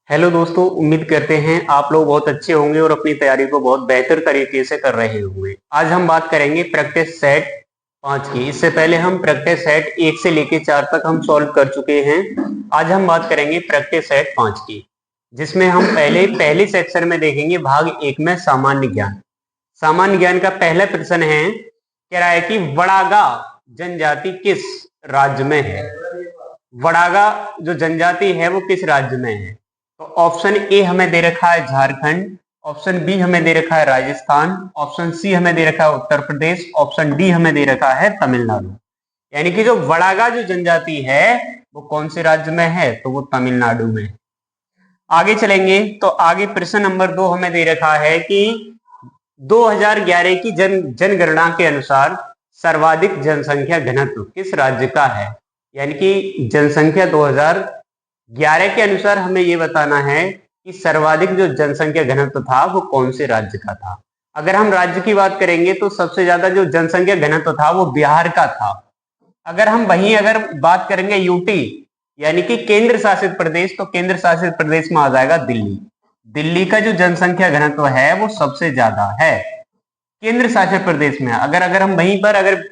Hello दोस्तों, उम्मीद करते हैं आप लोग बहुत अच्छे होंगे और अपनी तैयारी को बहुत बेहतर तरीके से कर रहे होंगे। आज हम बात करेंगे प्रैक्टिस सेट 5 की। इससे पहले हम प्रैक्टिस सेट 1 से लेकर 4 तक हम सॉल्व कर चुके हैं। आज हम बात करेंगे प्रैक्टिस सेट 5 की, जिसमें हम पहले सेक्शन में देखेंगे भाग 1 में सामान्य ज्ञान। सामान्य ज्ञान का पहला प्रश्न है, कह रहा है कि वड़ागा जनजाति किस राज्य में है। वड़ागा जो जनजाति है वो किस राज्य में है। तो ऑप्शन ए हमें दे रखा है झारखंड, ऑप्शन बी हमें दे रखा है राजस्थान, ऑप्शन सी हमें दे रखा है उत्तर प्रदेश, ऑप्शन डी हमें दे रखा है तमिलनाडु। यानी कि जो वड़ागा जो जनजाति है वो कौन से राज्य में है, तो वो तमिलनाडु में। आगे चलेंगे तो आगे प्रश्न नंबर 2 हमें दे रखा है कि 2011 की जनगणना के अनुसार सर्वाधिक जनसंख्या घनत्व किस राज्य का है। यानी कि जनसंख्या 2011 के अनुसार हमें ये बताना है कि सर्वाधिक जो जनसंख्या घनत्व था वो कौन से राज्य का था। अगर हम राज्य की बात करेंगे तो सबसे ज्यादा जो जनसंख्या घनत्व था वो बिहार का था। अगर हम वहीं अगर बात करेंगे यूटी यानी कि केंद्र शासित प्रदेश, तो केंद्र शासित प्रदेश में आ जाएगा दिल्ली। दिल्ली का जो जनसंख्या घनत्व है वो सबसे ज्यादा है केंद्र शासित प्रदेश में। अगर हम वहीं पर अगर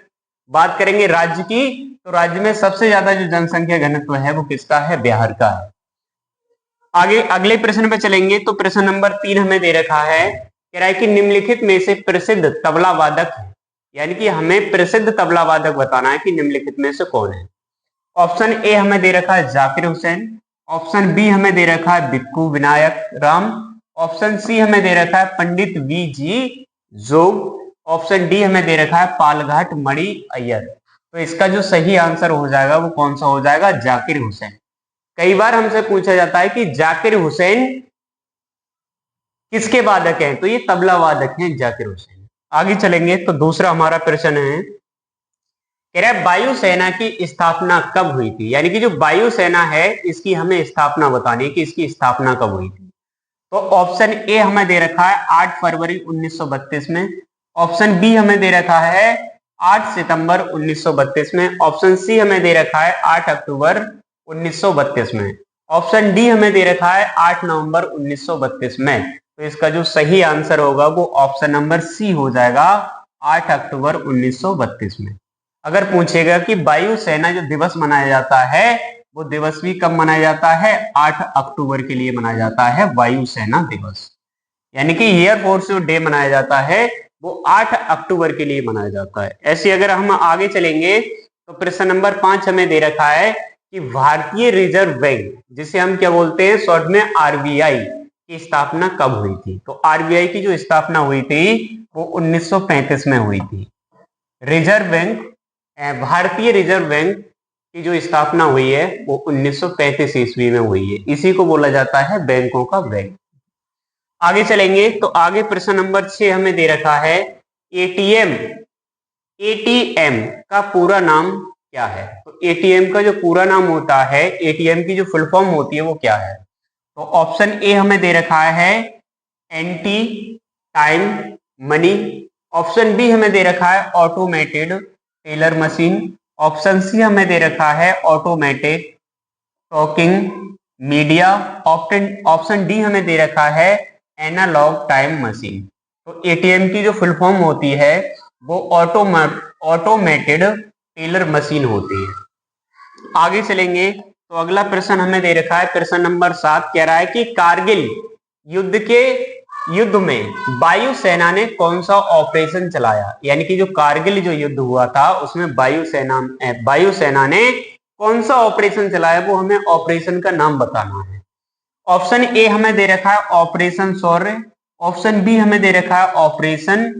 बात करेंगे राज्य की, तो राज्य में सबसे ज्यादा जो जनसंख्या घनत्व है वो किसका है, बिहार का है। आगे अगले प्रश्न पे चलेंगे तो प्रश्न नंबर 3 हमें दे रखा है, कह रहा है कि निम्नलिखित में से प्रसिद्ध तबला वादक है। यानी कि हमें प्रसिद्ध तबला वादक बताना है कि निम्नलिखित में से कौन है। ऑप्शन ए हमें दे रखा है जाकिर हुसैन, ऑप्शन बी हमें दे रखा है बिक्कू विनायक राम, ऑप्शन सी हमें दे रखा है पंडित वी जी जोग, ऑप्शन डी हमें दे रखा है पालघाट मणि अय्यर। तो इसका जो सही आंसर हो जाएगा वो कौन सा हो जाएगा, जाकिर हुसैन। कई बार हमसे पूछा जाता है कि जाकिर हुसैन किसके वादक हैं, तो ये तबला वादक हैं जाकिर हुसैन। आगे चलेंगे तो दूसरा हमारा प्रश्न है, कह रहा है वायुसेना की स्थापना कब हुई थी। यानी कि जो वायुसेना है इसकी हमें स्थापना बतानी है कि इसकी स्थापना कब हुई थी। तो ऑप्शन ए हमें दे रखा है 8 फरवरी 1932 में, ऑप्शन बी हमें दे रखा है 8 सितंबर 1932 में, ऑप्शन सी हमें दे रखा है 8 अक्टूबर 1932 में, ऑप्शन डी हमें दे रखा है 8 नवंबर 1932 में। तो इसका जो सही आंसर होगा वो ऑप्शन नंबर सी हो जाएगा, 8 अक्टूबर 1932 में। अगर पूछेगा कि वायुसेना जो दिवस मनाया जाता है वो दिवस भी कब मनाया जाता है, 8 अक्टूबर के लिए मनाया जाता है वायुसेना दिवस। यानी कि एयरफोर्स जो डे मनाया जाता है वो 8 अक्टूबर के लिए मनाया जाता है। ऐसे अगर हम आगे चलेंगे तो प्रश्न नंबर 5 हमें दे रखा है कि भारतीय रिजर्व बैंक, जिसे हम क्या बोलते हैं शॉर्ट में आरबीआई, की स्थापना कब हुई थी। तो आरबीआई की जो स्थापना हुई थी वो 1935 में हुई थी। रिजर्व बैंक, भारतीय रिजर्व बैंक की जो स्थापना हुई है वो 1935 ईस्वी में हुई है। इसी को बोला जाता है बैंकों का बैंक। आगे चलेंगे तो आगे प्रश्न नंबर 6 हमें दे रखा है एटीएम। एटीएम का पूरा नाम क्या है। तो एटीएम का जो पूरा नाम होता है, एटीएम की जो फुल फॉर्म होती है वो क्या है। तो ऑप्शन ए हमें दे रखा है anti time money, option B हमें दे रखा है automated teller machine, option C हमें दे रखा है automatic talking media, option D हमें दे रखा है एनालॉग टाइम मशीन। तो एटीएम की जो फुल फॉर्म होती है वो ऑटोमेटेड टेलर मशीन होती है। आगे चलेंगे तो अगला प्रश्न हमें दे रखा है प्रश्न नंबर 7, कह रहा है कि कारगिल युद्ध में वायुसेना ने कौन सा ऑपरेशन चलाया। यानी कि जो कारगिल जो युद्ध हुआ था उसमें वायुसेना ने कौन सा ऑपरेशन चलाया, वो हमें ऑपरेशन का नाम बताना है। ऑप्शन ए हमें दे रखा है ऑपरेशन शौर्य, ऑप्शन बी हमें दे रखा है ऑपरेशन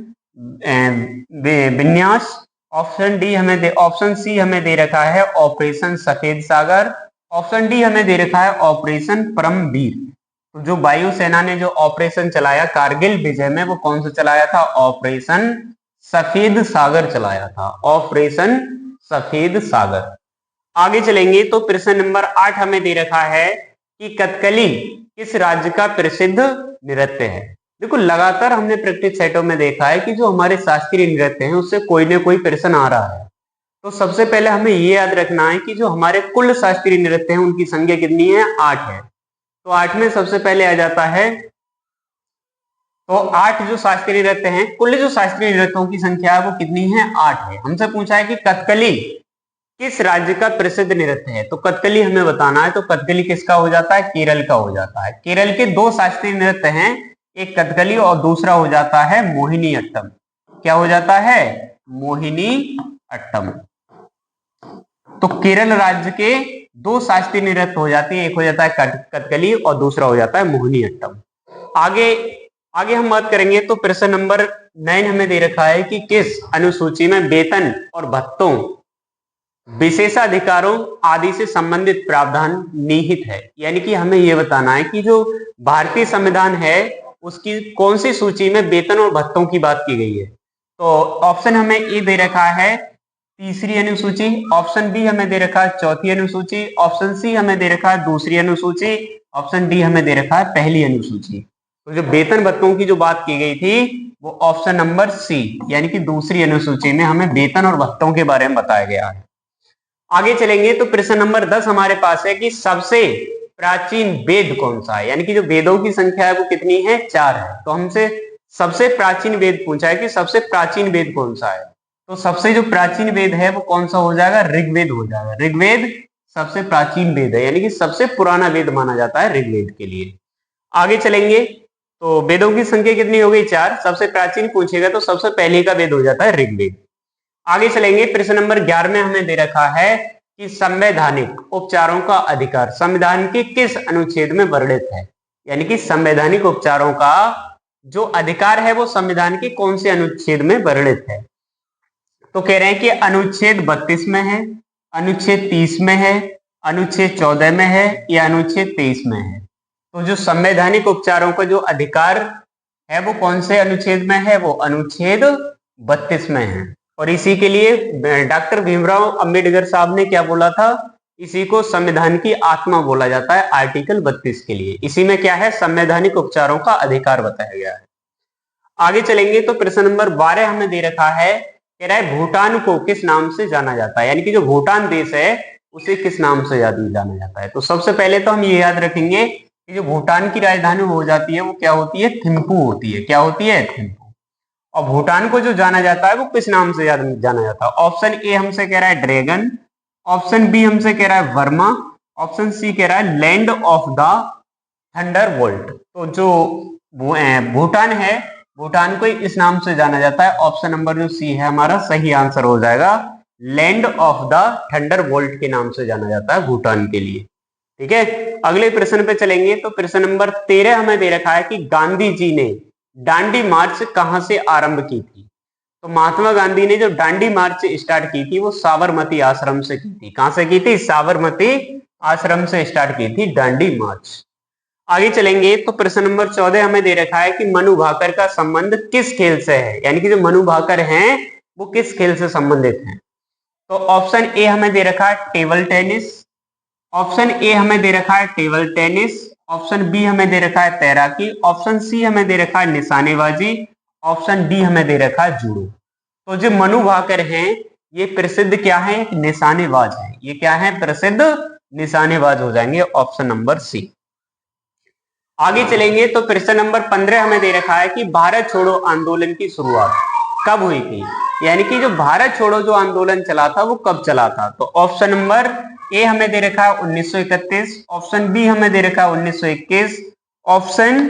विन्यास, ऑप्शन सी हमें दे रखा है ऑपरेशन सफेद सागर, ऑप्शन डी हमें दे रखा है ऑपरेशन परमवीर। तो जो वायुसेना ने जो ऑपरेशन चलाया कारगिल विजय में वो कौन सा चलाया था, ऑपरेशन सफेद सागर चलाया था, ऑपरेशन सफेद सागर। आगे चलेंगे तो प्रश्न नंबर 8 हमें दे रखा है कि कथकली किस राज्य का प्रसिद्ध नृत्य है। देखो लगातार हमने प्रैक्टिस सेटों में देखा है कि जो हमारे शास्त्रीय नृत्य हैं उससे कोई ना कोई प्रश्न आ रहा है। तो सबसे पहले हमें ये याद रखना है कि जो हमारे कुल शास्त्रीय नृत्य हैं उनकी संख्या कितनी है, 8 है। तो 8 में सबसे पहले आ जाता है, तो 8 जो शास्त्रीय नृत्य हैं, कुल जो शास्त्रीय नृत्यों की संख्या है वो कितनी है? 8 है। हमसे पूछा है कि कथकली किस राज्य का प्रसिद्ध नृत्य है, तो कथकली हमें बताना है। तो कथकली किसका हो जाता है? केरल का हो जाता है। केरल के दो शास्त्रीय नृत्य हैं, एक कथकली और दूसरा हो जाता है मोहिनी अट्टम। क्या हो जाता है? मोहिनी अट्टम। तो केरल राज्य के दो शास्त्रीय नृत्य हो जाते हैं, एक हो जाता है कथकली और दूसरा हो जाता है मोहिनी अट्टम। आगे आगे हम बात करेंगे तो प्रश्न नंबर 9 हमें दे रखा है कि किस अनुसूची में वेतन और भत्तों, विशेषाधिकारों आदि से संबंधित प्रावधान निहित है। यानी कि हमें यह बताना है कि जो भारतीय संविधान है उसकी कौन सी सूची में वेतन और भत्तों की बात की गई है। तो ऑप्शन हमें ए दे रखा है तीसरी अनुसूची, ऑप्शन बी हमें दे रखा है चौथी अनुसूची, ऑप्शन सी हमें दे रखा है दूसरी अनुसूची, ऑप्शन डी हमें दे रखा है पहली अनुसूची। तो जो वेतन भत्तों की जो बात की गई थी वो ऑप्शन नंबर सी यानी कि दूसरी अनुसूची में हमें वेतन और भत्तों के बारे में बताया गया है। आगे चलेंगे तो प्रश्न नंबर 10 हमारे पास है कि सबसे प्राचीन वेद कौन सा है। यानी कि जो वेदों की संख्या है वो कितनी है? 4 है। तो हमसे सबसे प्राचीन वेद पूछा है कि सबसे प्राचीन वेद कौन सा है। तो सबसे जो प्राचीन वेद है वो कौन सा हो जाएगा? ऋग्वेद हो जाएगा। ऋग्वेद सबसे प्राचीन वेद है, यानी कि सबसे पुराना वेद माना जाता है ऋग्वेद के लिए। आगे चलेंगे तो वेदों की संख्या कितनी हो गई? 4। सबसे प्राचीन पूछेगा तो सबसे पहले का वेद हो जाता है ऋग्वेद। आगे चलेंगे प्रश्न नंबर 11 में हमें दे रखा है कि संवैधानिक उपचारों का अधिकार संविधान के किस अनुच्छेद में वर्णित है। यानी कि संवैधानिक उपचारों का जो अधिकार है वो संविधान के कौन से अनुच्छेद में वर्णित है। तो कह रहे हैं कि अनुच्छेद 32 में है, अनुच्छेद 30 में है, अनुच्छेद 14 में है या अनुच्छेद 23 में है। तो जो संवैधानिक उपचारों का जो अधिकार है वो कौन से अनुच्छेद में है? वो अनुच्छेद 32 में है। और इसी के लिए डॉक्टर भीमराव अंबेडकर साहब ने क्या बोला था? इसी को संविधान की आत्मा बोला जाता है, आर्टिकल 32 के लिए। इसी में क्या है? संवैधानिक उपचारों का अधिकार बताया गया है। आगे चलेंगे तो प्रश्न नंबर 12 हमें दे रखा है, कह रहा है भूटान को किस नाम से जाना जाता है। यानी कि जो भूटान देश है उसे किस नाम से जाना जाता है। तो सबसे पहले तो हम ये याद रखेंगे कि जो भूटान की राजधानी हो जाती है वो क्या होती है? थिम्पू होती है। क्या होती है? थिम्पू। और भूटान को जो जाना जाता है वो किस नाम से जाना जाता है? ऑप्शन ए हमसे कह रहा है ड्रैगन, ऑप्शन बी हमसे कह रहा है वर्मा, ऑप्शन सी कह रहा है लैंड ऑफ द थंडरबोल्ट। तो जो भूटान है, भूटान को इस नाम से जाना जाता है। ऑप्शन नंबर जो सी है हमारा सही आंसर हो जाएगा। लैंड ऑफ द थंडरबोल्ट के नाम से जाना जाता है भूटान के लिए। ठीक है, अगले प्रश्न पे चलेंगे तो प्रश्न नंबर 13 हमें दे रखा है कि गांधी जी ने दांडी मार्च कहां से आरंभ की थी। तो महात्मा गांधी ने जो दांडी मार्च स्टार्ट की थी वो साबरमती आश्रम से की थी। कहां से की थी? साबरमती आश्रम से स्टार्ट की थी दांडी मार्च। आगे चलेंगे तो प्रश्न नंबर 14 हमें दे रखा है कि मनु भाकर का संबंध किस खेल से है। यानी कि जो मनु भाकर हैं वो किस खेल से संबंधित हैं। तो ऑप्शन ए हमें दे रखा है टेबल टेनिस, ऑप्शन ए हमें दे रखा है टेबल टेनिस, ऑप्शन बी हमें दे रखा है तैराकी, ऑप्शन सी हमें दे रखा है निशानेबाजी, ऑप्शन डी हमें दे रखा है जूडो। तो जो मनु भाकर हैं ये प्रसिद्ध क्या है? एक निशानेबाज है। ये क्या है? प्रसिद्ध निशानेबाज हो जाएंगे, ऑप्शन नंबर सी। आगे चलेंगे तो प्रश्न नंबर 15 हमें दे रखा है कि भारत छोड़ो आंदोलन की शुरुआत कब हुई थी। यानी कि जो भारत छोड़ो जो आंदोलन चला था वो कब चला था। तो ऑप्शन नंबर ए हमें दे रखा है 1931, ऑप्शन बी हमें दे रखा है 1921, ऑप्शन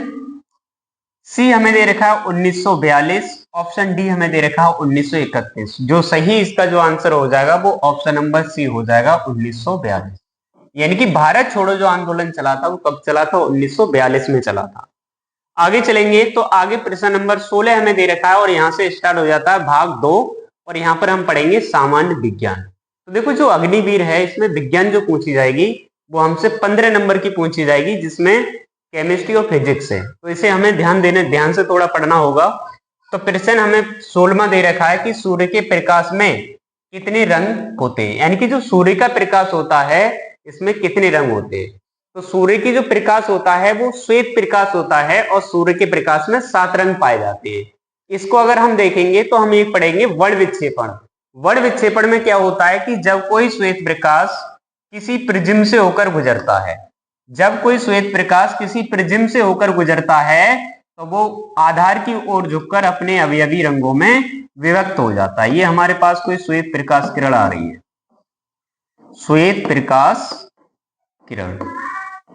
सी हमें दे रखा है 1942, ऑप्शन डी हमें दे रखा है 1931। जो सही इसका जो आंसर हो जाएगा वो ऑप्शन नंबर सी हो जाएगा 1942। यानी कि भारत छोड़ो जो आंदोलन चला था वो कब चला था? 1942 में चला था। आगे चलेंगे तो आगे प्रश्न नंबर 16 हमें दे रखा है और यहां से स्टार्ट हो जाता है भाग 2 और यहां पर हम पढ़ेंगे सामान्य विज्ञान। तो देखो जो अग्निवीर है इसमें विज्ञान जो पूछी जाएगी वो हमसे 15 नंबर की पूछी जाएगी, जिसमें केमिस्ट्री और फिजिक्स है। तो इसे हमें ध्यान से थोड़ा पढ़ना होगा। तो प्रश्न हमें 16वां दे रखा है कि सूर्य के प्रकाश में कितने रंग होते हैं। यानी कि जो सूर्य का प्रकाश होता है इसमें कितने रंग होते हैं। तो सूर्य की जो प्रकाश होता है वो श्वेत प्रकाश होता है और सूर्य के प्रकाश में 7 रंग पाए जाते हैं। इसको अगर हम देखेंगे तो हम ये पढ़ेंगे वर्ण विक्षेपण। वर्ण विक्षेपण में क्या होता है कि जब कोई श्वेत प्रकाश किसी प्रिज्म से होकर गुजरता है जब कोई श्वेत प्रकाश किसी प्रिज्म से होकर गुजरता है तो वो आधार की ओर झुककर अपने अवयवी रंगों में विभक्त हो जाता है। ये हमारे पास कोई श्वेत प्रकाश किरण आ रही है, श्वेत प्रकाश किरण।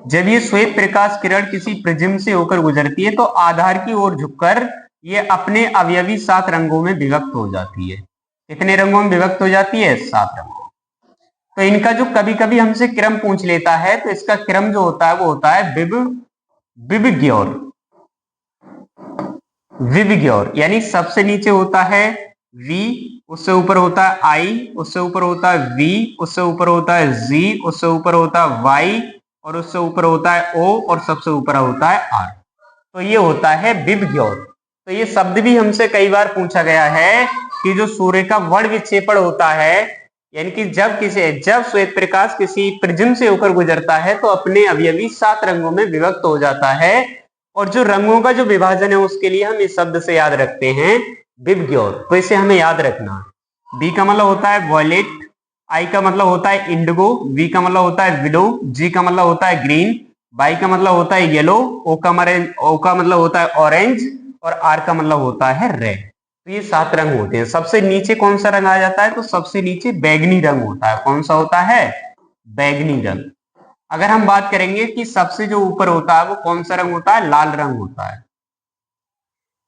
जब ये श्वेत प्रकाश किरण किसी प्रिज्म से होकर गुजरती है तो आधार की ओर झुककर ये अपने अवयवी 7 रंगों में विभक्त हो जाती है। कितने रंगों में विभक्त हो जाती है? 7 रंगों। तो इनका जो कभी कभी हमसे क्रम पूछ लेता है तो इसका क्रम जो होता है वो होता है विबग्योर। विबग्योर यानी सबसे नीचे होता है V, उससे ऊपर होता है I, उससे ऊपर होता है V, उससे ऊपर होता है Z, उससे ऊपर होता है Y और उससे ऊपर होता है O और सबसे ऊपर होता है R। तो ये होता है विबग्योर। तो ये शब्द भी हमसे कई बार पूछा गया है कि जो सूर्य का वर्ण विक्षेपण होता है, यानी कि जब श्वेत प्रकाश किसी प्रिज्म से होकर गुजरता है तो अपने अवयवी 7 रंगों में विभक्त हो जाता है, और जो रंगों का जो विभाजन है उसके लिए हम इस शब्द से याद रखते हैं विबग्योर। तो इसे हमें याद रखना है। बी का मतलब होता है वॉयलेट, आई का मतलब होता है इंडिगो, वी का मतलब होता है विडो, जी का मतलब होता है ग्रीन, बाई का मतलब होता है येलो, ओ का मतलब होता है ऑरेंज और आर का मतलब होता है रेड। तो ये 7 रंग होते हैं। सबसे नीचे कौन सा रंग आ जाता है? तो सबसे नीचे बैगनी रंग होता है। कौन सा होता है? बैगनी रंग। अगर हम बात करेंगे कि सबसे जो ऊपर होता है वो कौन सा रंग होता है? लाल रंग होता है।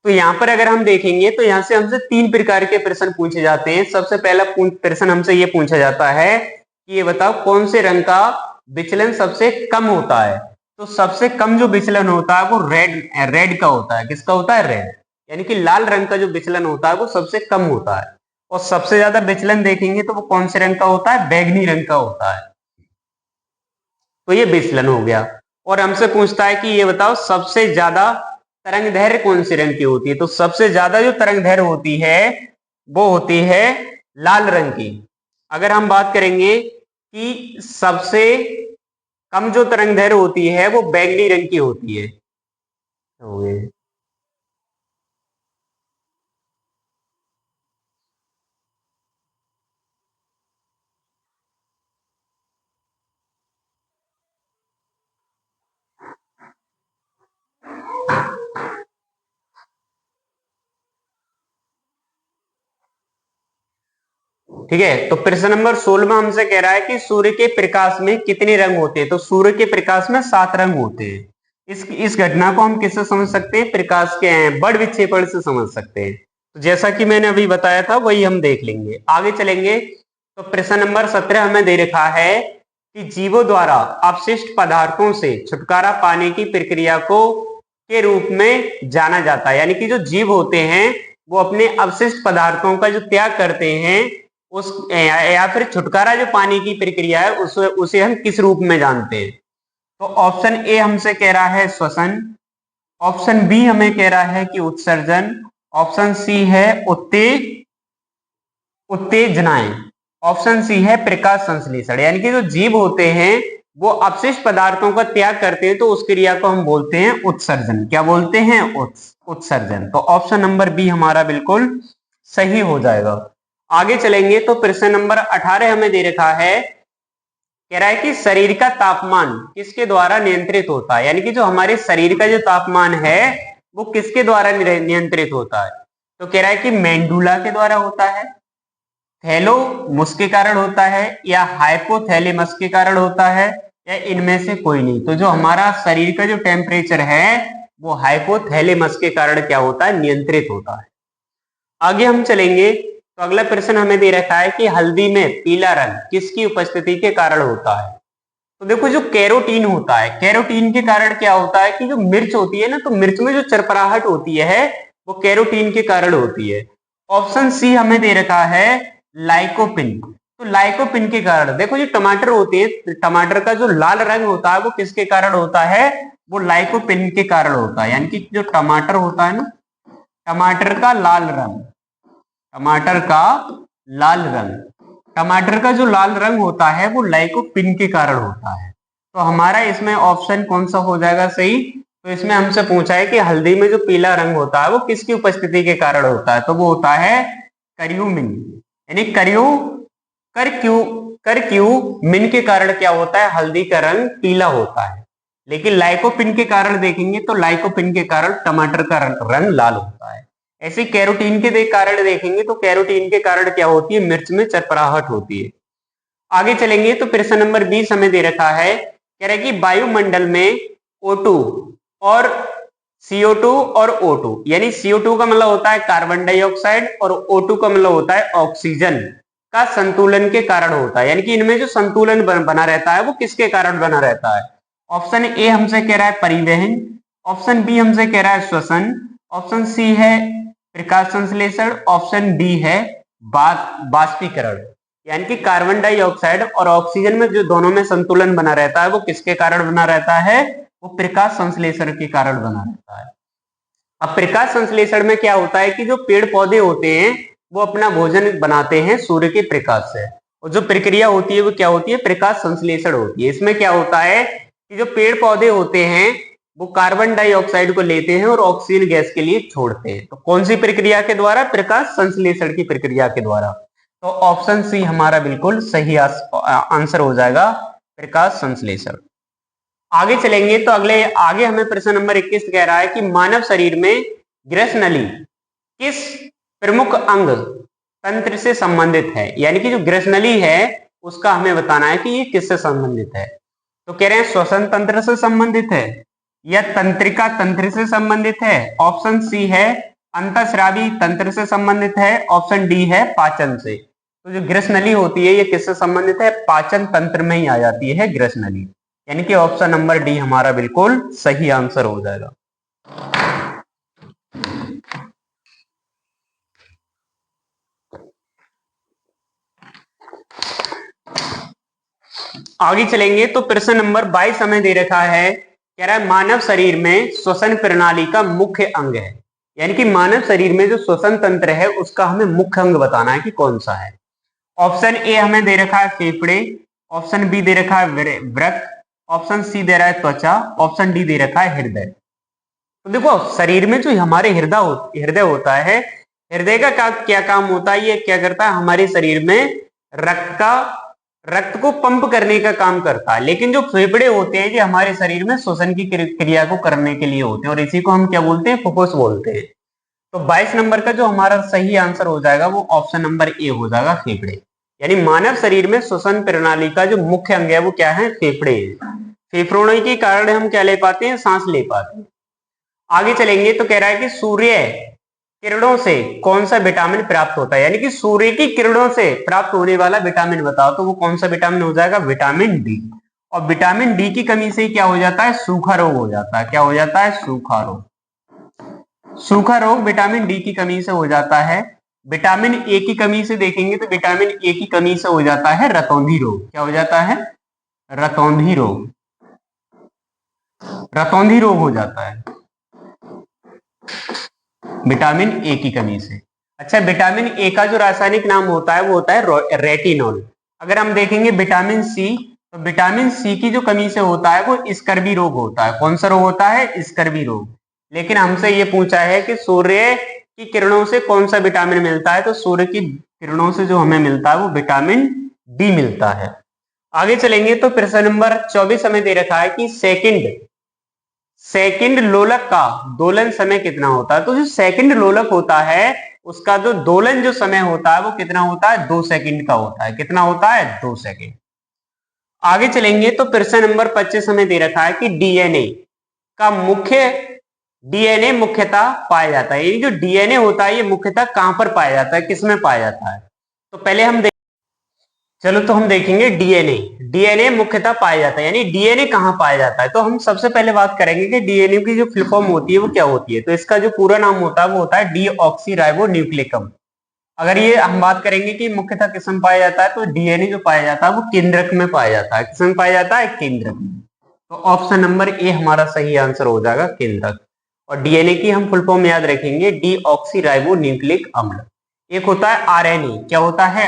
तो यहाँ पर अगर हम देखेंगे तो यहाँ से हमसे 3 प्रकार के प्रश्न पूछे जाते हैं। सबसे पहला प्रश्न हमसे ये पूछा जाता है कि ये बताओ कौन से रंग का विचलन सबसे कम होता है? तो सबसे कम जो विचलन होता है वो रेड का होता है। किसका होता है? रेड। यानी कि लाल रंग का जो विचलन होता है वो सबसे कम होता है। और सबसे ज्यादा विचलन देखेंगे तो वो कौन से रंग का होता है? बैगनी रंग का होता है। तो ये विचलन हो गया। और हमसे पूछता है कि ये बताओ सबसे ज्यादा तरंग दैर्घ्य कौन से रंग की होती है? तो सबसे ज्यादा जो तरंग दैर्घ्य होती है वो होती है लाल रंग की। अगर हम बात करेंगे कि सबसे कम जो तरंग दैर्घ्य होती है वो बैंगनी रंग की होती है। ठीक है, तो प्रश्न नंबर 16 में हमसे कह रहा है कि सूर्य के प्रकाश में कितने रंग होते हैं? तो सूर्य के प्रकाश में 7 रंग होते हैं। इस घटना को हम किससे समझ सकते हैं? प्रकाश के वर्ण विक्षेपण से समझ सकते हैं। तो जैसा कि मैंने अभी बताया था वही हम देख लेंगे। आगे चलेंगे तो प्रश्न नंबर 17 हमें दे रखा है कि जीवों द्वारा अपशिष्ट पदार्थों से छुटकारा पाने की प्रक्रिया को के रूप में जाना जाता है। यानी कि जो जीव होते हैं वो अपने अपशिष्ट पदार्थों का जो त्याग करते हैं उस या फिर छुटकारा जो पाने की प्रक्रिया है उसे हम किस रूप में जानते हैं? तो ऑप्शन ए हमसे कह रहा है श्वसन, ऑप्शन बी हमें कह रहा है कि उत्सर्जन, ऑप्शन सी है उत्तेजनाएं, ऑप्शन सी है प्रकाश संश्लेषण। यानी कि जो जीव होते हैं वो अपशिष्ट पदार्थों का त्याग करते हैं तो उस क्रिया को हम बोलते हैं उत्सर्जन। क्या बोलते हैं? उत्सर्जन। तो ऑप्शन नंबर बी हमारा बिल्कुल सही हो जाएगा। आगे चलेंगे तो प्रश्न नंबर 18 हमें दे रखा है, कह रहा है कि शरीर का तापमान किसके द्वारा नियंत्रित होता है? यानी कि जो हमारे शरीर का जो तापमान है वो किसके द्वारा नियंत्रित होता है? तो कह रहा है कि मेंडुला के द्वारा होता है, थैलोमस के कारण होता है, या हाइपोथैलेमस के कारण होता है, या इनमें से कोई नहीं। तो जो हमारा शरीर का जो टेम्परेचर है वो हाइपोथैलेमस के कारण क्या होता है? नियंत्रित होता है। आगे हम चलेंगे तो अगला प्रश्न हमें दे रखा है कि हल्दी में पीला रंग किसकी उपस्थिति के कारण होता है? तो देखो जो कैरोटीन होता है, कैरोटीन के कारण क्या होता है कि जो मिर्च होती है ना, तो मिर्च में जो चरपराहट होती है वो कैरोटीन के कारण होती है। ऑप्शन सी हमें दे रखा है लाइकोपिन। तो लाइकोपिन के कारण, देखो जो टमाटर होते हैं, टमाटर का जो लाल रंग होता है वो किसके कारण होता है? वो लाइकोपिन के कारण होता है। यानी कि जो टमाटर होता है ना, टमाटर का लाल रंग, टमाटर का लाल रंग, टमाटर का जो लाल रंग होता है वो लाइकोपिन के कारण होता है। तो हमारा इसमें ऑप्शन कौन सा हो जाएगा सही? तो इसमें हमसे पूछा है कि हल्दी में जो पीला रंग होता है वो किसकी उपस्थिति के कारण होता है? तो वो होता है करक्यूमिन। यानी करक्यूमिन के कारण क्या होता है? हल्दी का रंग पीला होता है। लेकिन लाइकोपिन के कारण देखेंगे तो लाइकोपिन के कारण टमाटर का रंग लाल होता है। ऐसे कैरोटीन के कारण देखेंगे तो कैरोटीन के कारण क्या होती है, मिर्च में चरपराहट होती है। आगे चलेंगे तो प्रश्न नंबर 20 हमें दे रखा है, कह रहा है कि वायुमंडल में O2 और CO2 और O2, यानी CO2 का मतलब होता है कार्बन डाइऑक्साइड और O2 का मतलब होता है ऑक्सीजन का संतुलन के कारण होता है। यानी कि इनमें जो संतुलन बना रहता है वो किसके कारण बना रहता है? ऑप्शन ए हमसे कह रहा है परिवहन, ऑप्शन बी हमसे कह रहा है श्वसन, ऑप्शन सी है प्रकाश संश्लेषण, ऑप्शन डी है बाष्पीकरण। यानी कि कार्बन डाइऑक्साइड और ऑक्सीजन में जो दोनों में संतुलन बना रहता है वो किसके कारण बना रहता है? वो प्रकाश संश्लेषण के कारण बना रहता है। अब प्रकाश संश्लेषण में क्या होता है कि जो पेड़ पौधे होते हैं वो अपना भोजन बनाते हैं सूर्य के प्रकाश से, और जो प्रक्रिया होती है वो क्या होती है? प्रकाश संश्लेषण होती है। इसमें क्या होता है कि जो पेड़ पौधे होते हैं वो कार्बन डाइऑक्साइड को लेते हैं और ऑक्सीजन गैस के लिए छोड़ते हैं। तो कौन सी प्रक्रिया के द्वारा? प्रकाश संश्लेषण की प्रक्रिया के द्वारा। तो ऑप्शन सी हमारा बिल्कुल सही आंसर हो जाएगा, प्रकाश संश्लेषण। आगे चलेंगे तो आगे हमें प्रश्न नंबर 21 कह रहा है कि मानव शरीर में ग्रसनली किस प्रमुख अंग तंत्र से संबंधित है? यानी कि जो ग्रसनली है उसका हमें बताना है कि ये किससे संबंधित है। तो कह रहे हैं श्वसन तंत्र से संबंधित है या तंत्रिका तंत्र से संबंधित है, ऑप्शन सी है अंतःस्रावी तंत्र से संबंधित है, ऑप्शन डी है पाचन से। तो जो ग्रसनली होती है ये किससे संबंधित है? पाचन तंत्र में ही आ जाती है ग्रसनली। यानी कि ऑप्शन नंबर डी हमारा बिल्कुल सही आंसर हो जाएगा। आगे चलेंगे तो प्रश्न नंबर 22 हमें दे रखा है, कह रहा है मानव शरीर में श्वसन प्रणाली का मुख्य अंग है। यानी कि मानव शरीर में जो श्वसन तंत्र है उसका हमें मुख्य अंग बताना है कि कौन सा है। ऑप्शन ए हमें दे रखा है फेफड़े, ऑप्शन बी दे रखा है वृक्क, ऑप्शन सी दे रहा है त्वचा, ऑप्शन डी दे रखा है हृदय। तो देखो शरीर में जो हमारे हृदय होता है, हृदय का क्या काम होता है? ये क्या करता है? हमारे शरीर में रक्त को पंप करने का काम करता है। लेकिन जो फेफड़े होते हैं ये हमारे शरीर में श्वसन की क्रिया को करने के लिए होते हैं, और इसी को हम क्या बोलते हैं? फुफ्फुस बोलते हैं। तो 22 नंबर का जो हमारा सही आंसर हो जाएगा वो ऑप्शन नंबर ए हो जाएगा, फेफड़े। यानी मानव शरीर में श्वसन प्रणाली का जो मुख्य अंग है वो क्या है? फेफड़े। फेफड़ों के कारण हम क्या ले पाते हैं? सांस ले पाते हैं। आगे चलेंगे तो कह रहा है कि सूर्य किरणों से कौन सा विटामिन प्राप्त होता है? यानी कि सूर्य की किरणों से प्राप्त होने वाला विटामिन बताओ, तो वो कौन सा विटामिन हो जाएगा? Vitamin D. और विटामिन डी की कमी से क्या हो जाता है? सूखा रोग हो जाता है। क्या हो जाता है? सूखा रोग। सूखा रोग विटामिन डी की कमी से हो जाता है। विटामिन ए की कमी से देखेंगे तो विटामिन ए की कमी से हो जाता है रतौंधी रोग। क्या हो जाता है? रतौंधी रोग। रतौंधी रोग हो जाता है विटामिन ए की कमी से। अच्छा, विटामिन ए का जो रासायनिक नाम होता है वो होता है रेटिनॉल। अगर हम देखेंगे विटामिन सी, तो विटामिन सी की जो कमी से होता है वो स्कर्वी रोग होता है। कौन सा रोग होता है? स्कर्वी रोग। लेकिन हमसे ये पूछा है कि सूर्य की किरणों से कौन सा विटामिन मिलता है, तो सूर्य की किरणों से जो हमें मिलता है वो विटामिन डी मिलता है। आगे चलेंगे तो प्रश्न नंबर 24 हमें दे रखा है कि सेकंड लोलक का दोलन समय कितना होता है? तो जो सेकंड लोलक होता है उसका जो दोलन जो समय होता है वो कितना होता है? 2 सेकंड का होता है। कितना होता है? 2 सेकंड। आगे चलेंगे तो प्रश्न नंबर 25 हमें दे रखा है कि डीएनए मुख्यतः पाया जाता है। ये जो डीएनए होता है ये मुख्यतः कहां पर पाया जाता है? किसमें पाया जाता है? तो पहले हम देखेंगे डीएनए मुख्यतः पाया जाता है। यानी डीएनए कहां पाया जाता है? तो हम सबसे पहले बात करेंगे कि डीएनए की जो फुल फॉर्म होती है वो क्या होती है। तो इसका जो पूरा नाम होता है वो होता है डीऑक्सीराइबोन्यूक्लिकम। अगर ये हम बात करेंगे कि मुख्यतः किसमें पाया जाता है, तो डीएनए जो पाया जाता है वो केंद्रक में पाया जाता है। किसमें पाया जाता है? केंद्रक में। तो ऑप्शन नंबर ए हमारा सही आंसर हो जाएगा, केंद्रक। और डीएनए की हम फुल फॉर्म याद रखेंगे, डीऑक्सीराइबोन्यूक्लिक अम्ल। एक होता है आरएनए। क्या होता है?